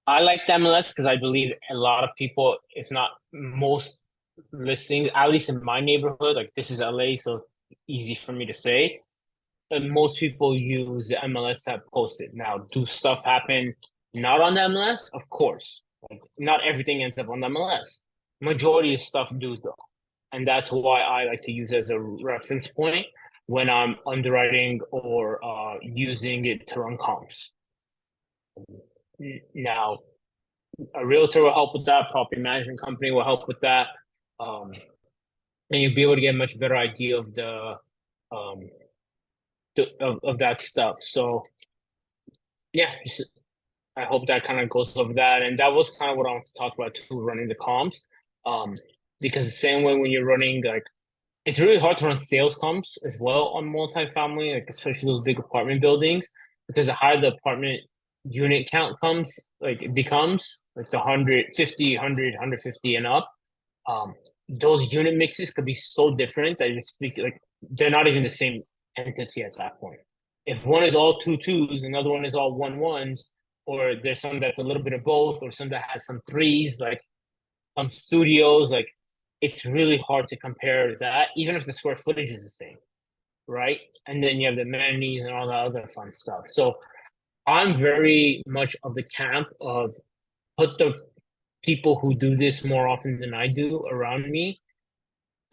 I like the MLS because I believe a lot of people, if not most listings, at least in my neighborhood, like this is LA, so easy for me to say. And most people use the MLS that posted. Now, do stuff happen not on the MLS? Of course. Like, not everything ends up on the MLS. Majority of stuff do though. And that's why I like to use as a reference point when I'm underwriting or using it to run comps. Now, a realtor will help with that. Property management company will help with that, and you'll be able to get a much better idea of of that stuff. So, yeah, I hope that kind of goes over that. And that was kind of what I was talking about too, running the comps. Because the same way when you're running, like, it's really hard to run sales comps as well on multifamily, like especially those big apartment buildings, because the higher the apartment unit count comes, like it becomes like the 150, 100, 150 and up. Um, those unit mixes could be so different that you speak like they're not even the same entity at that point. If one is all two twos, another one is all one ones, or there's some that's a little bit of both, or some that has some threes, like some studios, like it's really hard to compare that, even if the square footage is the same, right? And then you have the amenities and all that other fun stuff. So I'm very much of the camp of put the people who do this more often than I do around me.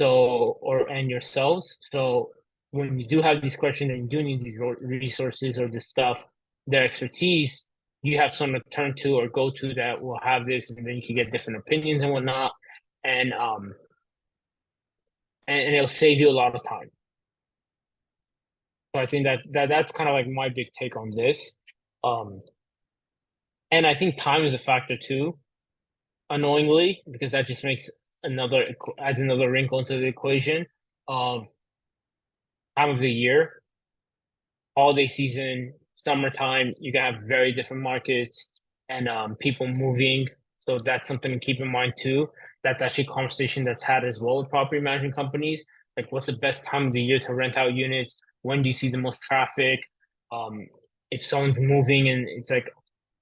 So, or and yourselves. So when you do have these questions and you do need these resources or this stuff, their expertise, you have someone to turn to or go to that will have this, and then you can get different opinions and whatnot. And and it'll save you a lot of time. So I think that's kind of like my big take on this. And I think time is a factor too, annoyingly, because that just makes adds another wrinkle into the equation of time of the year, holiday season, summertime. You can have very different markets and people moving. So that's something to keep in mind too. That's actually a conversation that's had as well with property management companies. Like, what's the best time of the year to rent out units? When do you see the most traffic? If someone's moving and it's like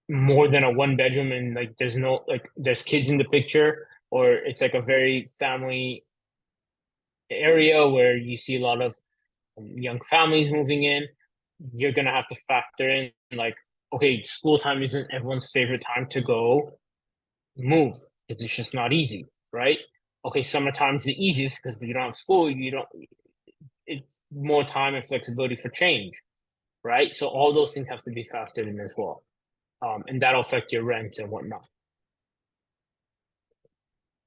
more than a one bedroom and like there's kids in the picture, or it's like a very family area where you see a lot of young families moving in, you're gonna have to factor in like, okay, school time isn't everyone's favorite time to go move. It's just not easy, right? Okay, summertime is the easiest because you don't have school, it's more time and flexibility for change, right? So all those things have to be factored in as well. And that'll affect your rent and whatnot.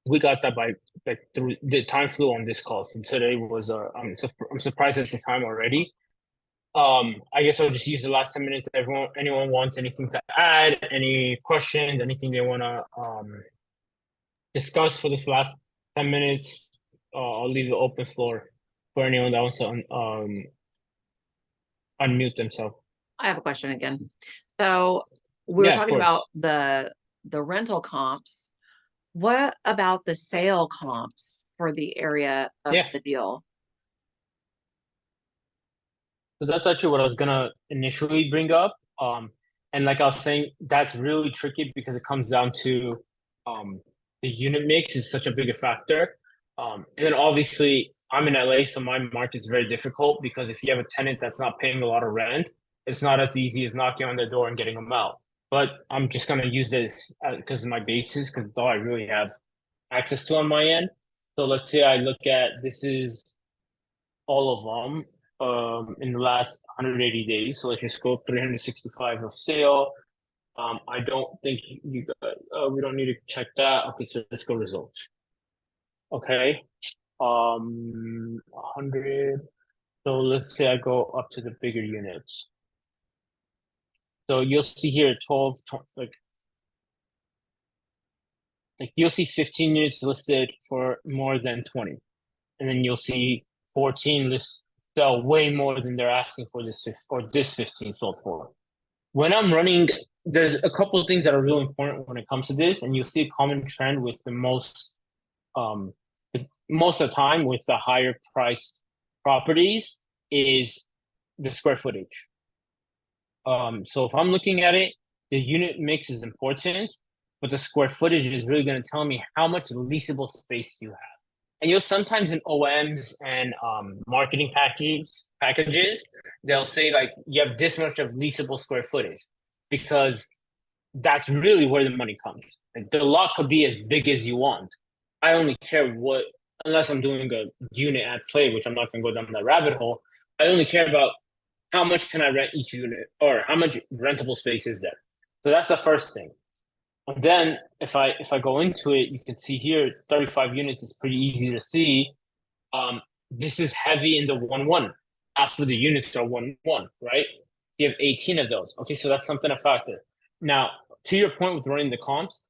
We got that by like through the time flew on this call. So today was I'm surprised at the time already. I guess I'll just use the last 10 minutes. Anyone wants anything to add, any questions, anything they want to discuss for this last 10 minutes? I'll leave the open floor for anyone that wants to unmute themselves. I have a question again. So we were Yeah, of talking course. about the rental comps. What about the sale comps for the area of Yeah. the deal? So that's actually what I was gonna initially bring up. And like I was saying, that's really tricky because it comes down to the unit mix is such a big factor. And then obviously I'm in LA, so my market's very difficult because if you have a tenant that's not paying a lot of rent, it's not as easy as knocking on the door and getting them out. But I'm just gonna use this because of my basis, because it's all I really have access to on my end. So let's say I look at this is all of them in the last 180 days. So let's just go 365 of sale. I don't think you guys, we don't need to check that. Okay, so let's go results. Okay. 100. So let's say I go up to the bigger units. So you'll see here 12, like you'll see 15 units listed for more than 20. And then you'll see 14 lists sell way more than they're asking for this, or this 15 sold for. When I'm running, there's a couple of things that are really important when it comes to this, and you'll see a common trend with most of the time with the higher priced properties is the square footage. So if I'm looking at it, the unit mix is important, but the square footage is really going to tell me how much leasable space you have. And you'll sometimes in OMs and marketing packages, they'll say like you have this much of leasable square footage, because that's really where the money comes. Like the lot could be as big as you want. I only care unless I'm doing a unit at play, which I'm not going to go down that rabbit hole. I only care about how much can I rent each unit, or how much rentable space is there. So that's the first thing. And then if I go into it, you can see here 35 units is pretty easy to see. This is heavy in the 1-1. After the units are 1-1, right? You have 18 of those. Okay, so that's something to factor. Now, to your point with running the comps,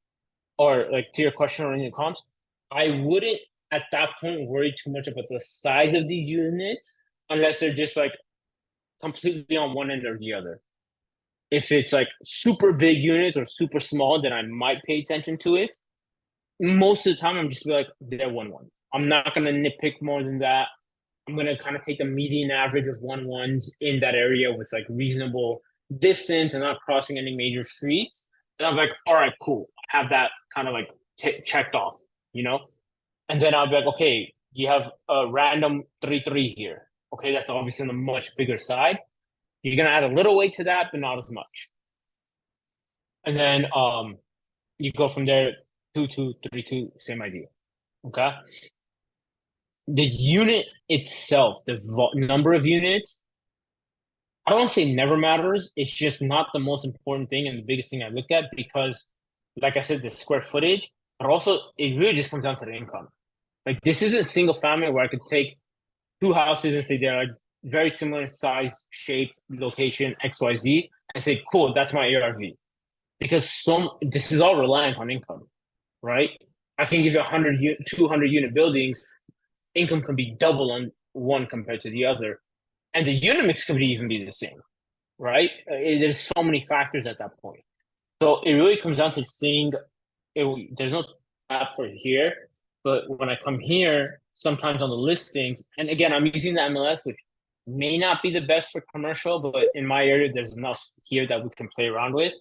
or like to your question on running the comps, I wouldn't at that point worry too much about the size of these units unless they're just like completely on one end or the other. If it's like super big units or super small, then I might pay attention to it. Most of the time, I'm just be like, they're 1-1. I'm not gonna nitpick more than that. I'm gonna kind of take the median average of 1-1s in that area with like reasonable distance and not crossing any major streets. And I'm like, all right, cool. I have that kind of like checked off, you know? And then I'll be like, okay, you have a random 3-3 here. Okay, that's obviously on the much bigger side. You're gonna add a little weight to that, but not as much. And then you go from there, 2-2, 3-2, same idea. Okay. The unit itself, the number of units, I don't want to say never matters. It's just not the most important thing and the biggest thing I look at because, like I said, the square footage, but also it really just comes down to the income. Like this isn't single family where I could take two houses and say they're like very similar in size, shape, location, XYZ, and say, cool, that's my ARV. Because this is all reliant on income, right? I can give you 200 unit buildings, income can be double on one compared to the other. And the unit mix could even be the same, right? There's so many factors at that point. So it really comes down to seeing, there's no app for here, but when I come here, sometimes on the listings, and again, I'm using the MLS, which may not be the best for commercial, but in my area, there's enough here that we can play around with,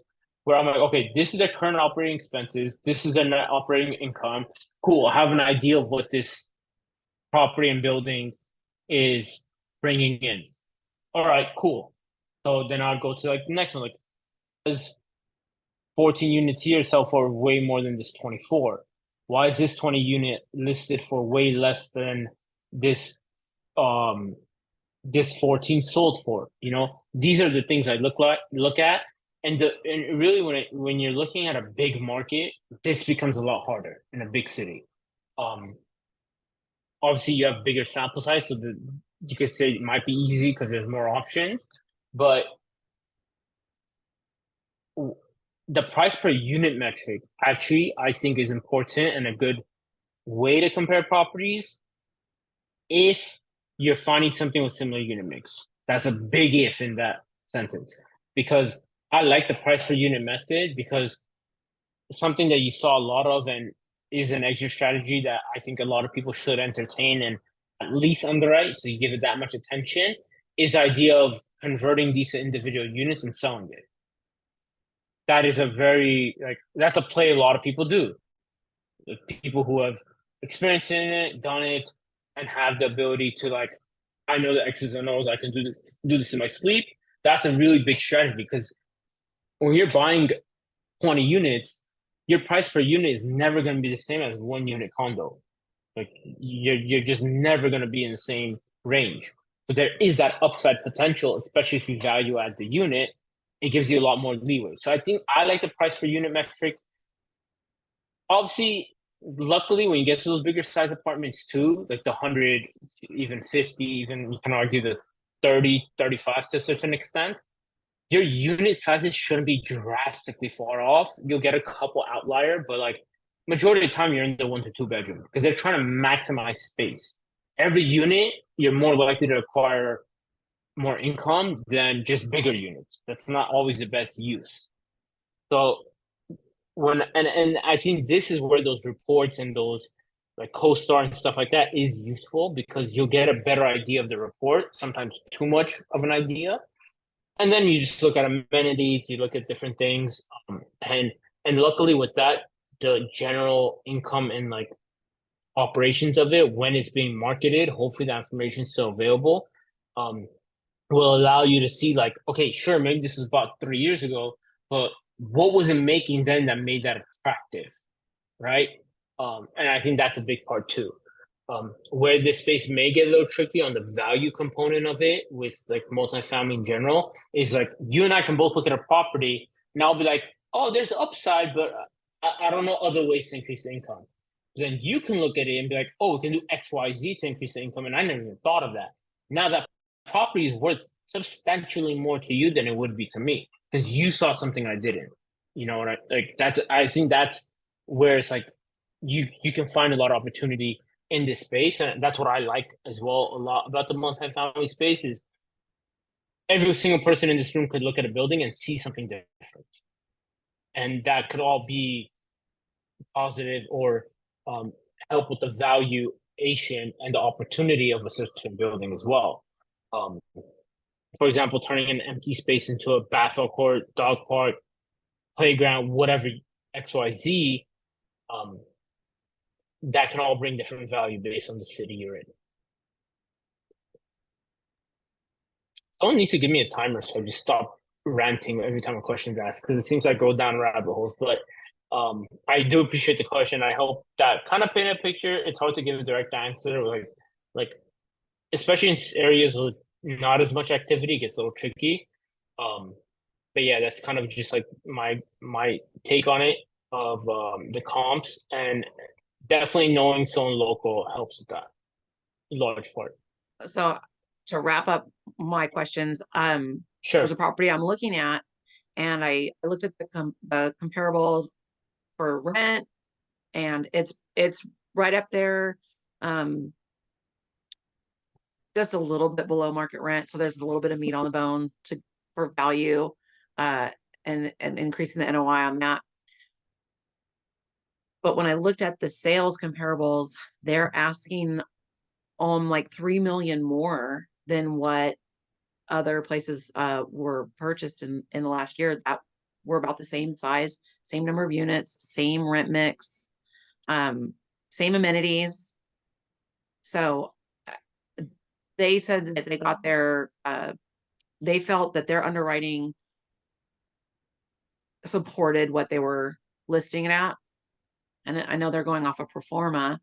where I'm like, okay, this is their current operating expenses, this is their net operating income. Cool, I have an idea of what this property and building is bringing in. All right, cool. So then I'll go to like the next one, like, does 14 units here sell for way more than this 24? Why is this 20 unit listed for way less than this this 14 sold for? You know, these are the things I look at. And really when you're looking at a big market, this becomes a lot harder in a big city. Obviously you have bigger sample size, so you could say it might be easy because there's more options, but the price per unit metric actually I think is important and a good way to compare properties if you're finding something with similar unit mix. That's a big if in that sentence, because I like the price per unit method because something that you saw a lot of and is an exit strategy that I think a lot of people should entertain and at least underwrite, so you give it that much attention, is the idea of converting these individual units and selling it. That is that's a play a lot of people do. The people who have experience in it, done it, and have the ability to like, I know the X's and O's, I can do this in my sleep. That's a really big strategy because when you're buying 20 units, your price per unit is never going to be the same as 1 unit condo. Like you're just never going to be in the same range. But there is that upside potential, especially if you value add the unit. It gives you a lot more leeway. So I think I like the price per unit metric. Obviously, luckily, when you get to those bigger size apartments too, like the 100, even 50, even you can argue the 30, 35 to a certain extent, your unit sizes shouldn't be drastically far off. You'll get a couple outlier, but like majority of the time you're in the 1 to 2 bedroom because they're trying to maximize space. Every unit, you're more likely to acquire more income than just bigger units. That's not always the best use. So and I think this is where those reports and those like CoStar and stuff like that is useful because you'll get a better idea of the report, sometimes too much of an idea. And then you just look at amenities, you look at different things. And luckily with that, the general income and like operations of it, when it's being marketed, hopefully that information is still available, will allow you to see like, okay, sure, maybe this was bought 3 years ago, but what was it making then that made that attractive, right? And I think that's a big part too. Where this space may get a little tricky on the value component of it with like multifamily in general is like you and I can both look at a property and I'll be like, oh, there's upside, but I don't know other ways to increase the income. Then you can look at it and be like, oh, we can do X, Y, Z to increase the income. And I never even thought of that. Now that property is worth substantially more to you than it would be to me because you saw something I didn't. You know what like that? I think that's where it's like you can find a lot of opportunity in this space, and that's what I like as well a lot about the multifamily space is every single person in this room could look at a building and see something different, and that could all be positive or um, help with the valuation and the opportunity of a certain building as well. Um, for example, turning an empty space into a basketball court, dog park, playground, whatever XYZ, um, that can all bring different value based on the city you're in. Someone needs to give me a timer so I just stop ranting every time a question is asked because it seems like I go down rabbit holes. But I do appreciate the question. I hope that kind of paint a picture. It's hard to give a direct answer, like especially in areas with not as much activity, it gets a little tricky. But yeah, that's kind of just like my take on it of the comps, and definitely knowing someone local helps with that large part. So to wrap up my questions, Sure. there's a property I'm looking at, and I looked at the comparables for rent, and it's right up there, just a little bit below market rent. So there's a little bit of meat on the bone for value, and increasing the NOI on that. But when I looked at the sales comparables, they're asking like 3 million more than what other places were purchased in the last year that were about the same size, same number of units, same rent mix, same amenities. So they said that they got they felt that their underwriting supported what they were listing it at. And I know they're going off of pro forma.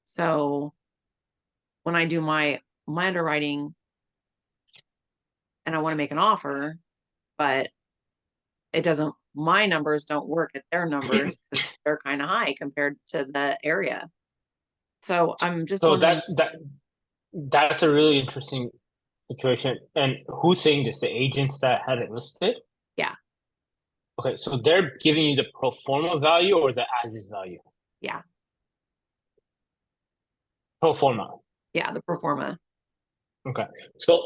So when I do my underwriting and I want to make an offer, but my numbers don't work at their numbers because they're kind of high compared to the area. So I'm just So wondering. that's a really interesting situation. And who's saying this? The agents that had it listed? Yeah. Okay, so they're giving you the pro forma value or the as is value? Yeah. Pro forma. Yeah, the pro forma. Okay. So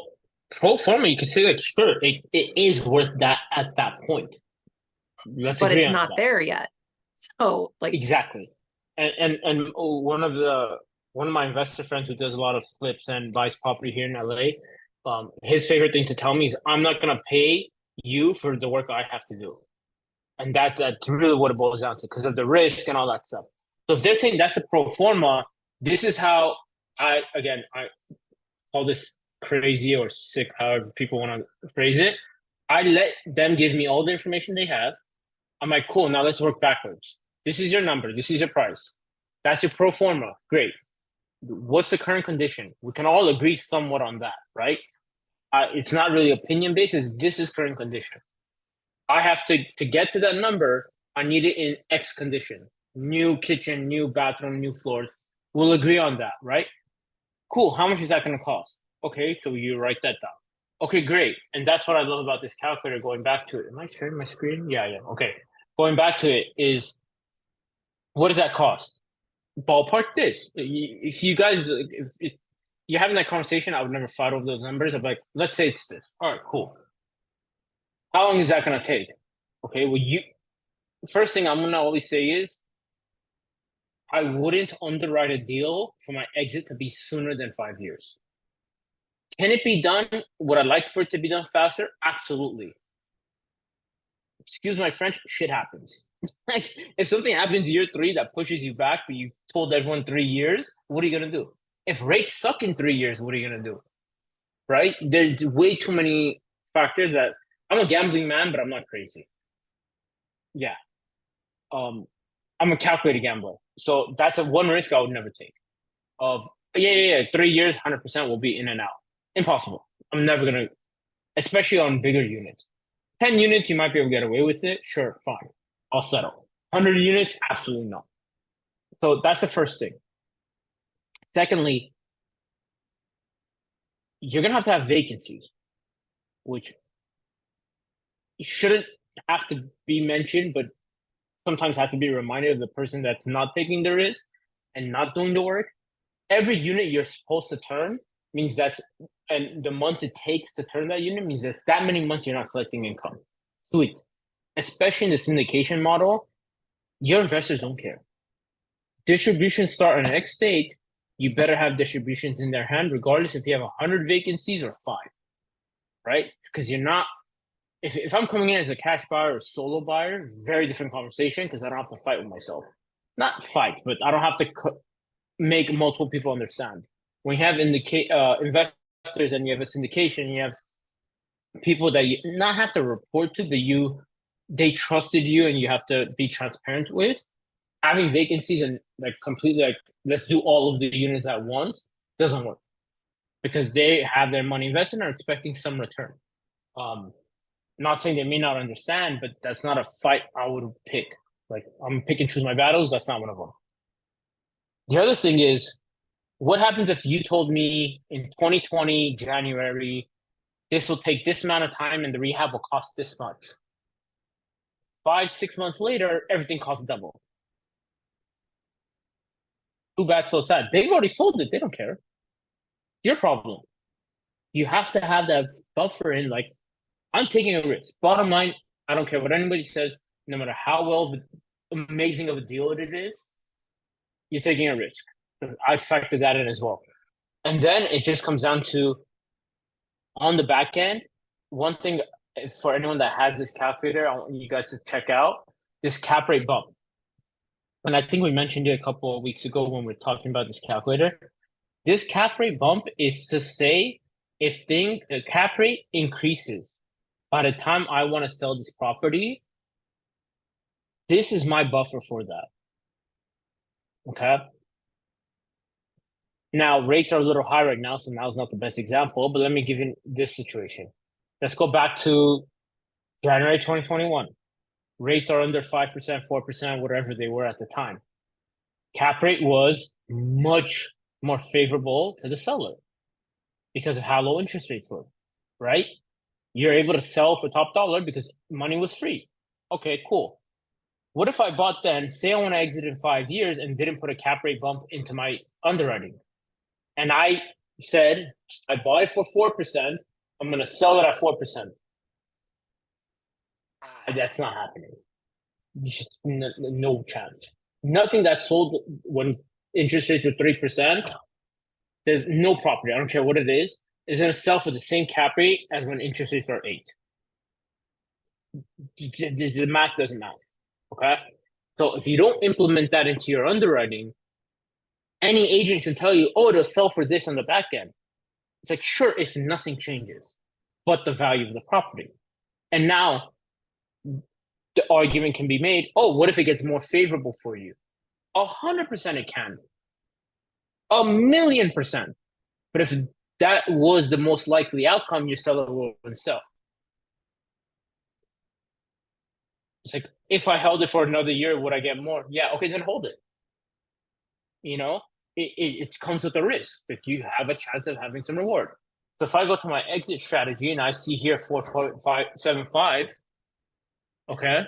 pro forma, you can say like, sure, it is worth that at that point. Let's but agree it's on not that. there yet. So like Exactly. And one of my investor friends who does a lot of flips and buys property here in LA, his favorite thing to tell me is I'm not gonna pay you for the work I have to do. And that's really what it boils down to because of the risk and all that stuff. So if they're saying that's a pro forma, this is how I call this crazy or sick, however people want to phrase it. I let them give me all the information they have. I'm like, cool, now let's work backwards. This is your number. This is your price. That's your pro forma. Great. What's the current condition? We can all agree somewhat on that, right? It's not really opinion based. This is current condition. I have to get to that number. I need it in X condition. New kitchen, new bathroom, new floors. We'll agree on that, right? Cool. How much is that going to cost? Okay, so you write that down. Okay, great. And that's what I love about this calculator. Going back to it. Am I sharing my screen? Yeah. Okay. Going back to it is, what does that cost? Ballpark this. If you guys, if you're having that conversation, I would never fight over those numbers. I'm like, let's say it's this. All right, cool. How long is that going to take? Okay, well, first thing I'm going to always say is, I wouldn't underwrite a deal for my exit to be sooner than 5 years. Can it be done? Would I like for it to be done faster? Absolutely. Excuse my French, shit happens. Like, if something happens year 3 that pushes you back, but you told everyone 3 years, what are you going to do? If rates suck in 3 years, what are you going to do? Right? There's way too many factors that I'm a gambling man, but I'm not crazy. Yeah. I'm a calculated gambler. So that's one risk I would never take. Of 3 years, 100% will be in and out. Impossible. I'm never going to, especially on bigger units. 10 units, you might be able to get away with it. Sure, fine. I'll settle. 100 units, absolutely not. So that's the first thing. Secondly, you're going to have vacancies, which shouldn't have to be mentioned, but sometimes has to be reminded of the person that's not taking the risk and not doing the work. Every unit you're supposed to turn means and the months it takes to turn that unit means that's that many months you're not collecting income. Sweet. Especially in the syndication model, your investors don't care. Distributions start on X date, you better have distributions in their hand, regardless if you have 100 vacancies or 5, right? Because you're not, if I'm coming in as a cash buyer or solo buyer, very different conversation because I don't have to fight with myself. Not fight, but I don't have to make multiple people understand. When you have investors and you have a syndication, you have people that you not have to report to, but they trusted you and you have to be transparent with. Having vacancies and like completely like let's do all of the units at once doesn't work because they have their money invested and are expecting some return. Not saying they may not understand, but that's not a fight I would pick. Like I'm pick and choose my battles. That's not one of them. The other thing is, what happens if you told me in 2020 January, this will take this amount of time and the rehab will cost this much? 5-6 months later, everything costs double. Too bad, so sad. They've already sold it. They don't care. It's your problem. You have to have that buffer in, like, I'm taking a risk. Bottom line, I don't care what anybody says, no matter how amazing of a deal it is, you're taking a risk. I factor that in as well. And then it just comes down to, on the back end, one thing for anyone that has this calculator, I want you guys to check out this cap rate bump. And I think we mentioned it a couple of weeks ago when we were talking about this calculator. This cap rate bump is to say if the cap rate increases by the time I want to sell this property, this is my buffer for that. Okay. Now, rates are a little high right now, so now's not the best example, but let me give you this situation. Let's go back to January 2021. Rates are under 5%, 4%, whatever they were at the time. Cap rate was much more favorable to the seller because of how low interest rates were, right? You're able to sell for top dollar because money was free. Okay, cool. What if I bought then, say I want to exit in 5 years and didn't put a cap rate bump into my underwriting? And I said, I bought it for 4%, I'm going to sell it at 4%. That's not happening. Just no chance. Nothing that sold when interest rates were 3%, there's no property, I don't care what it is going to sell for the same cap rate as when interest rates are 8. The math doesn't math. Okay. So if you don't implement that into your underwriting, any agent can tell you, oh, it'll sell for this on the back end. It's like, sure, if nothing changes, but the value of the property. And now the argument can be made, oh, what if it gets more favorable for you? 100% it can. 1,000,000%. But if that was the most likely outcome, your seller wouldn't sell. It's like, if I held it for another year, would I get more? Yeah, okay, then hold it. You know, it comes with a risk, but you have a chance of having some reward. So if I go to my exit strategy and I see here 4.75, okay,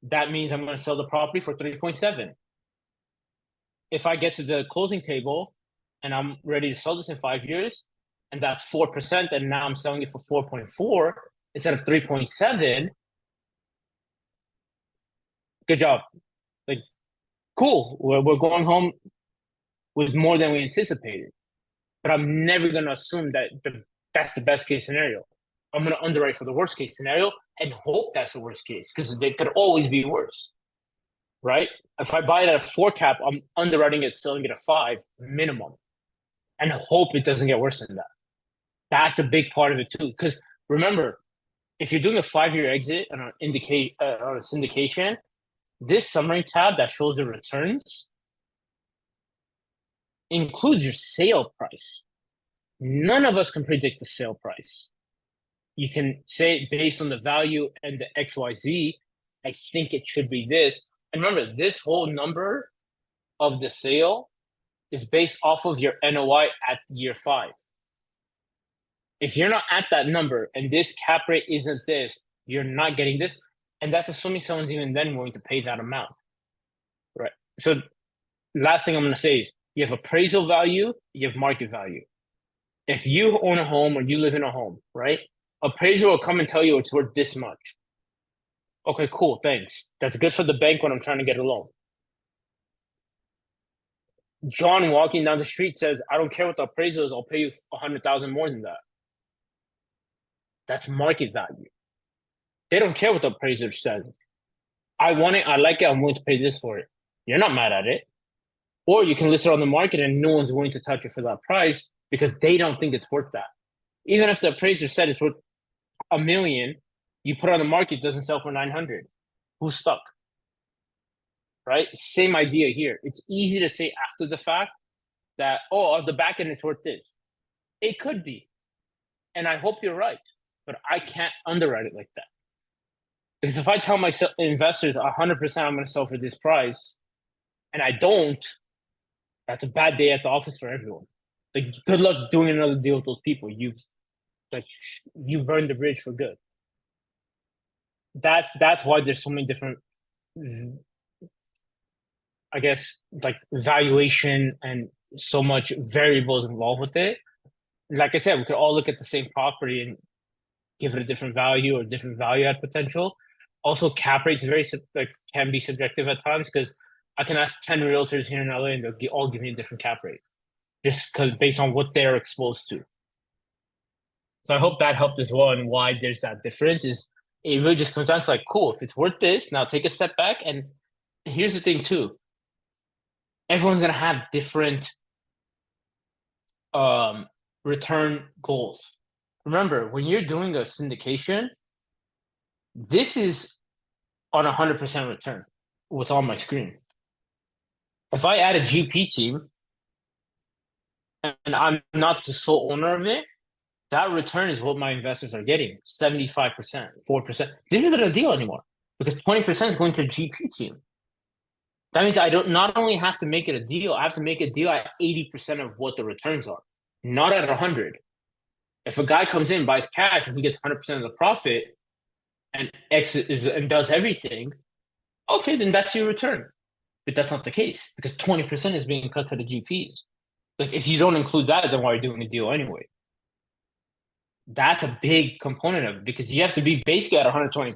that means I'm going to sell the property for 3.7. If I get to the closing table and I'm ready to sell this in 5 years, and that's 4%, and now I'm selling it for 4.4 instead of 3.7, good job. Like, cool, we're going home with more than we anticipated. But I'm never going to assume that that's the best case scenario. I'm going to underwrite for the worst case scenario and hope that's the worst case, because they could always be worse, right? If I buy it at a 4 cap, I'm underwriting it, selling it at 5 minimum, and hope it doesn't get worse than that. That's a big part of it too. Because remember, if you're doing a 5-year exit on a syndication, this summary tab that shows the returns includes your sale price. None of us can predict the sale price. You can say based on the value and the XYZ, I think it should be this. And remember, this whole number of the sale is based off of your NOI at year 5. If you're not at that number and this cap rate isn't this, you're not getting this. And that's assuming someone's even then willing to pay that amount, right? So last thing I'm going to say is you have appraisal value, you have market value. If you own a home or you live in a home, right? Appraiser will come and tell you it's worth this much. Okay, cool, thanks. That's good for the bank when I'm trying to get a loan. John walking down the street says, I don't care what the appraisal is, I'll pay you 100,000 more than that. That's market value. They don't care what the appraiser says. I want it, I like it, I'm willing to pay this for it. You're not mad at it. Or you can list it on the market and no one's willing to touch it for that price because they don't think it's worth that. Even if the appraiser said it's worth $1 million, you put it on the market, it doesn't sell for 900. Who's stuck? Right? Same idea here. It's easy to say after the fact that, oh, on the back end it's worth this. It could be. And I hope you're right. But I can't underwrite it like that. Because if I tell my investors 100% I'm going to sell for this price, and I don't, that's a bad day at the office for everyone. Like, good luck doing another deal with those people. You've burned the bridge for good. That's why there's so many different, I guess, like valuation and so much variables involved with it. Like I said, we could all look at the same property and give it a different value or different value add potential. Also, cap rates can be subjective at times because I can ask 10 realtors here in LA and they'll all give me a different cap rate just because based on what they're exposed to. So I hope that helped as well. And why there's that difference is it really just comes down to like, cool, if it's worth this, now take a step back. And here's the thing too. Everyone's going to have different return goals. Remember, when you're doing a syndication, this is on 100% return what's on my screen. If I add a GP team and I'm not the sole owner of it, that return is what my investors are getting, 75%, 4%. This isn't a deal anymore because 20% is going to GP team. That means I don't not only have to make it a deal, I have to make a deal at 80% of what the returns are, not at 100. If a guy comes in, buys cash, and he gets 100% of the profit and and does everything, okay, then that's your return. But that's not the case because 20% is being cut to the GPs. Like if you don't include that, then why are you doing the deal anyway? That's a big component of it because you have to be basically at 120%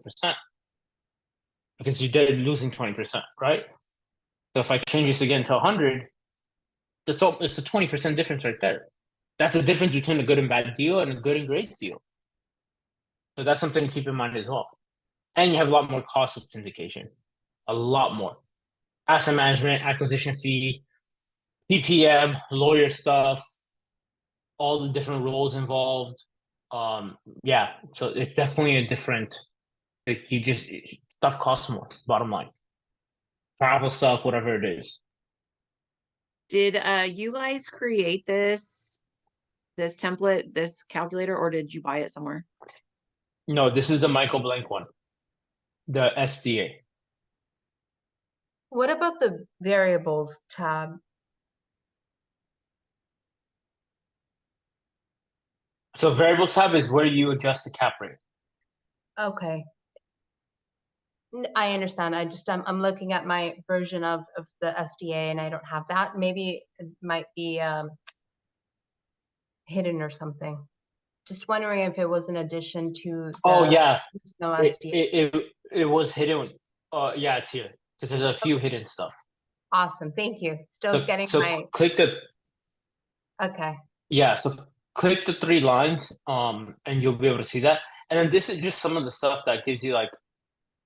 because you're losing 20%, right? So if I change this again to 100, it's a 20% difference right there. That's the difference between a good and bad deal and a good and great deal. So that's something to keep in mind as well. And you have a lot more costs with syndication. A lot more. Asset management, acquisition fee, PPM, lawyer stuff, all the different roles involved. Yeah, so it's definitely a different, like stuff costs more, bottom line. Travel stuff, whatever it is. Did you guys create this template, this calculator, or did you buy it somewhere? No, this is the Michael Blank one, the SDA. What about the variables tab? So variables tab is where you adjust the cap rate. Okay. I understand. I'm looking at my version of the SDA and I don't have that. Maybe it might be hidden or something. Just wondering if it was an addition to the Oh yeah, SDA. it was hidden. Yeah, it's here because there's a few hidden stuff. Awesome, thank you. Still getting my. Click the. Okay. Yeah, so click the 3 lines, and you'll be able to see that. And then this is just some of the stuff that gives you like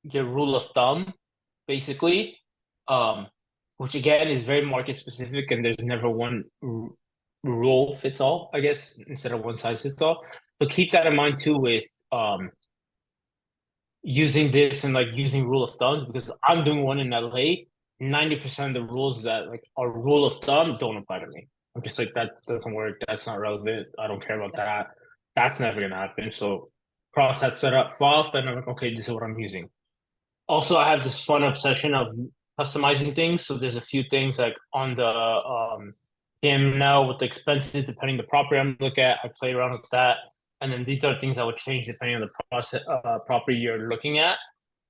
your rule of thumb, basically, which again is very market specific, and there's never one rule fits all, I guess, instead of one size fits all. So keep that in mind too with using this and like using rule of thumbs because I'm doing one in LA. 90% of the rules that like are rule of thumb don't apply to me. I'm just like that doesn't work. That's not relevant. I don't care about that. That's never gonna happen. So cross that set up off, and I'm like, okay, this is what I'm using. Also, I have this fun obsession of customizing things. So there's a few things like on the game now with the expenses, depending the property I'm looking at, I play around with that. And then these are things I would change depending on the property you're looking at.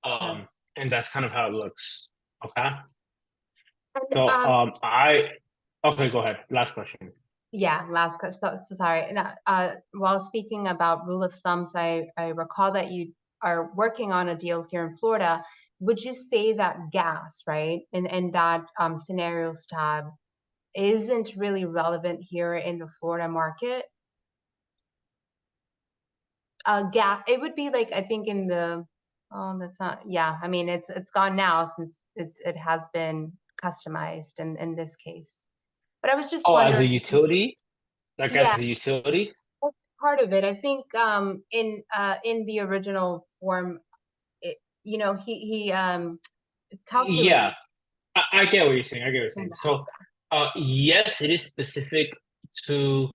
Yeah. And that's kind of how it looks. Okay. And, So okay, go ahead. Last question. yeah, last question. So sorry. And, while speaking about rule of thumbs, I recall that you are working on a deal here in Florida. Would you say that gas, right, and that scenarios tab isn't really relevant here in the Florida market? Gas, it would be like, I think in the, oh, that's not, yeah. I mean, it's gone now since it has been customized in this case. But I was just Oh, as a wondering, utility? Like yeah. as a utility? That's part of it. I think in the original form, he Yeah, calculated I get what you're saying. I get what you're in saying. the So, yes, it is specific to,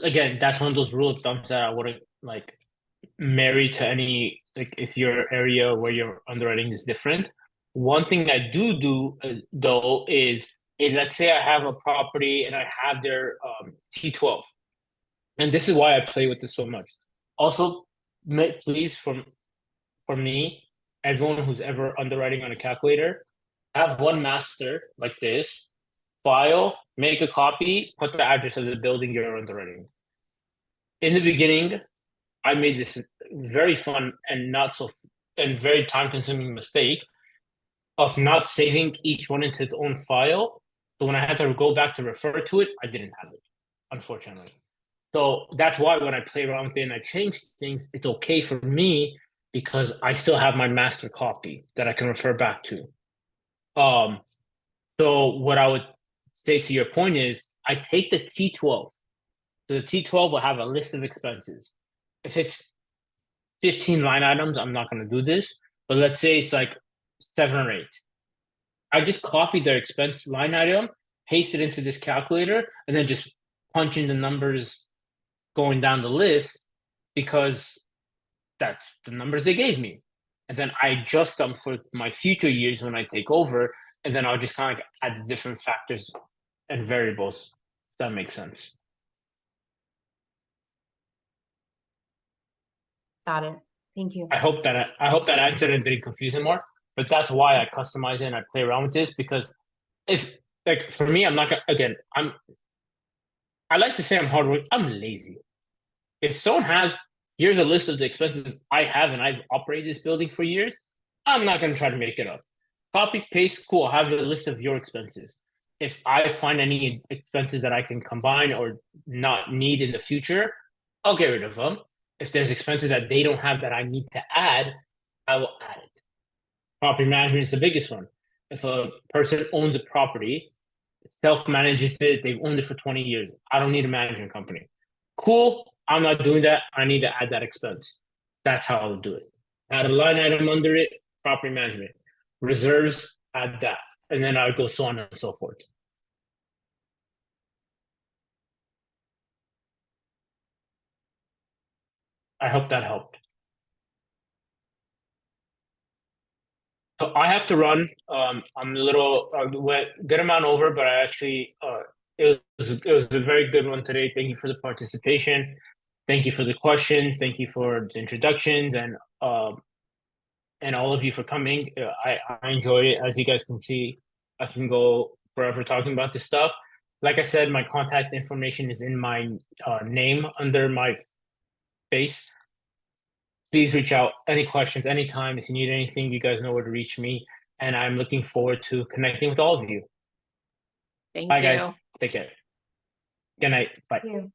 again, that's one of those rule of thumbs that I wouldn't like marry to any, like if your area where your underwriting is different. One thing I do though is, let's say I have a property and I have their T12, and this is why I play with this so much. Also, please, for me, everyone who's ever underwriting on a calculator, have one master like this, file, make a copy, put the address of the building you're underwriting. In the beginning, I made this very fun and not so and very time consuming mistake of not saving each one into its own file. So when I had to go back to refer to it, I didn't have it, unfortunately. So that's why when I play around with it and I change things, it's okay for me because I still have my master copy that I can refer back to. Um, so what I would say to your point is I take the T12. So the T12 will have a list of expenses. If it's 15 line items, I'm not going to do this. But let's say it's like 7 or 8. I just copy their expense line item, paste it into this calculator, and then just punch in the numbers going down the list because that's the numbers they gave me. And then I adjust them for my future years when I take over, and then I'll just kind of like add the different factors and variables. If that makes sense. got it. Thank you. I hope that answered and didn't confuse it more. But that's why I customize it and I play around with this because if like for me, I'm not gonna again, I like to say I'm hardworking. I'm lazy. If someone has here's a list of the expenses I have and I've operated this building for years, I'm not gonna try to make it up. Copy, paste, cool. Have a list of your expenses. If I find any expenses that I can combine or not need in the future, I'll get rid of them. If there's expenses that they don't have that I need to add, I will add it. Property management is the biggest one. If a person owns a property, self-manages it, they've owned it for 20 years. I don't need a management company. Cool. I'm not doing that. I need to add that expense. That's how I'll do it. Add a line item under it, property management. Reserves, add that. And then I'll go so on and so forth. I hope that helped. So I have to run. I'm a little went good amount over, but I actually it was a very good one today. Thank you for the participation. Thank you for the questions. Thank you for the introductions and all of you for coming. I enjoyed it. As you guys can see, I can go forever talking about this stuff. Like I said, my contact information is in my name under my face. Please reach out. Any questions, anytime. If you need anything, you guys know where to reach me. And I'm looking forward to connecting with all of you. Thank Bye, you. guys. Take care. Good night. Bye. Thank you.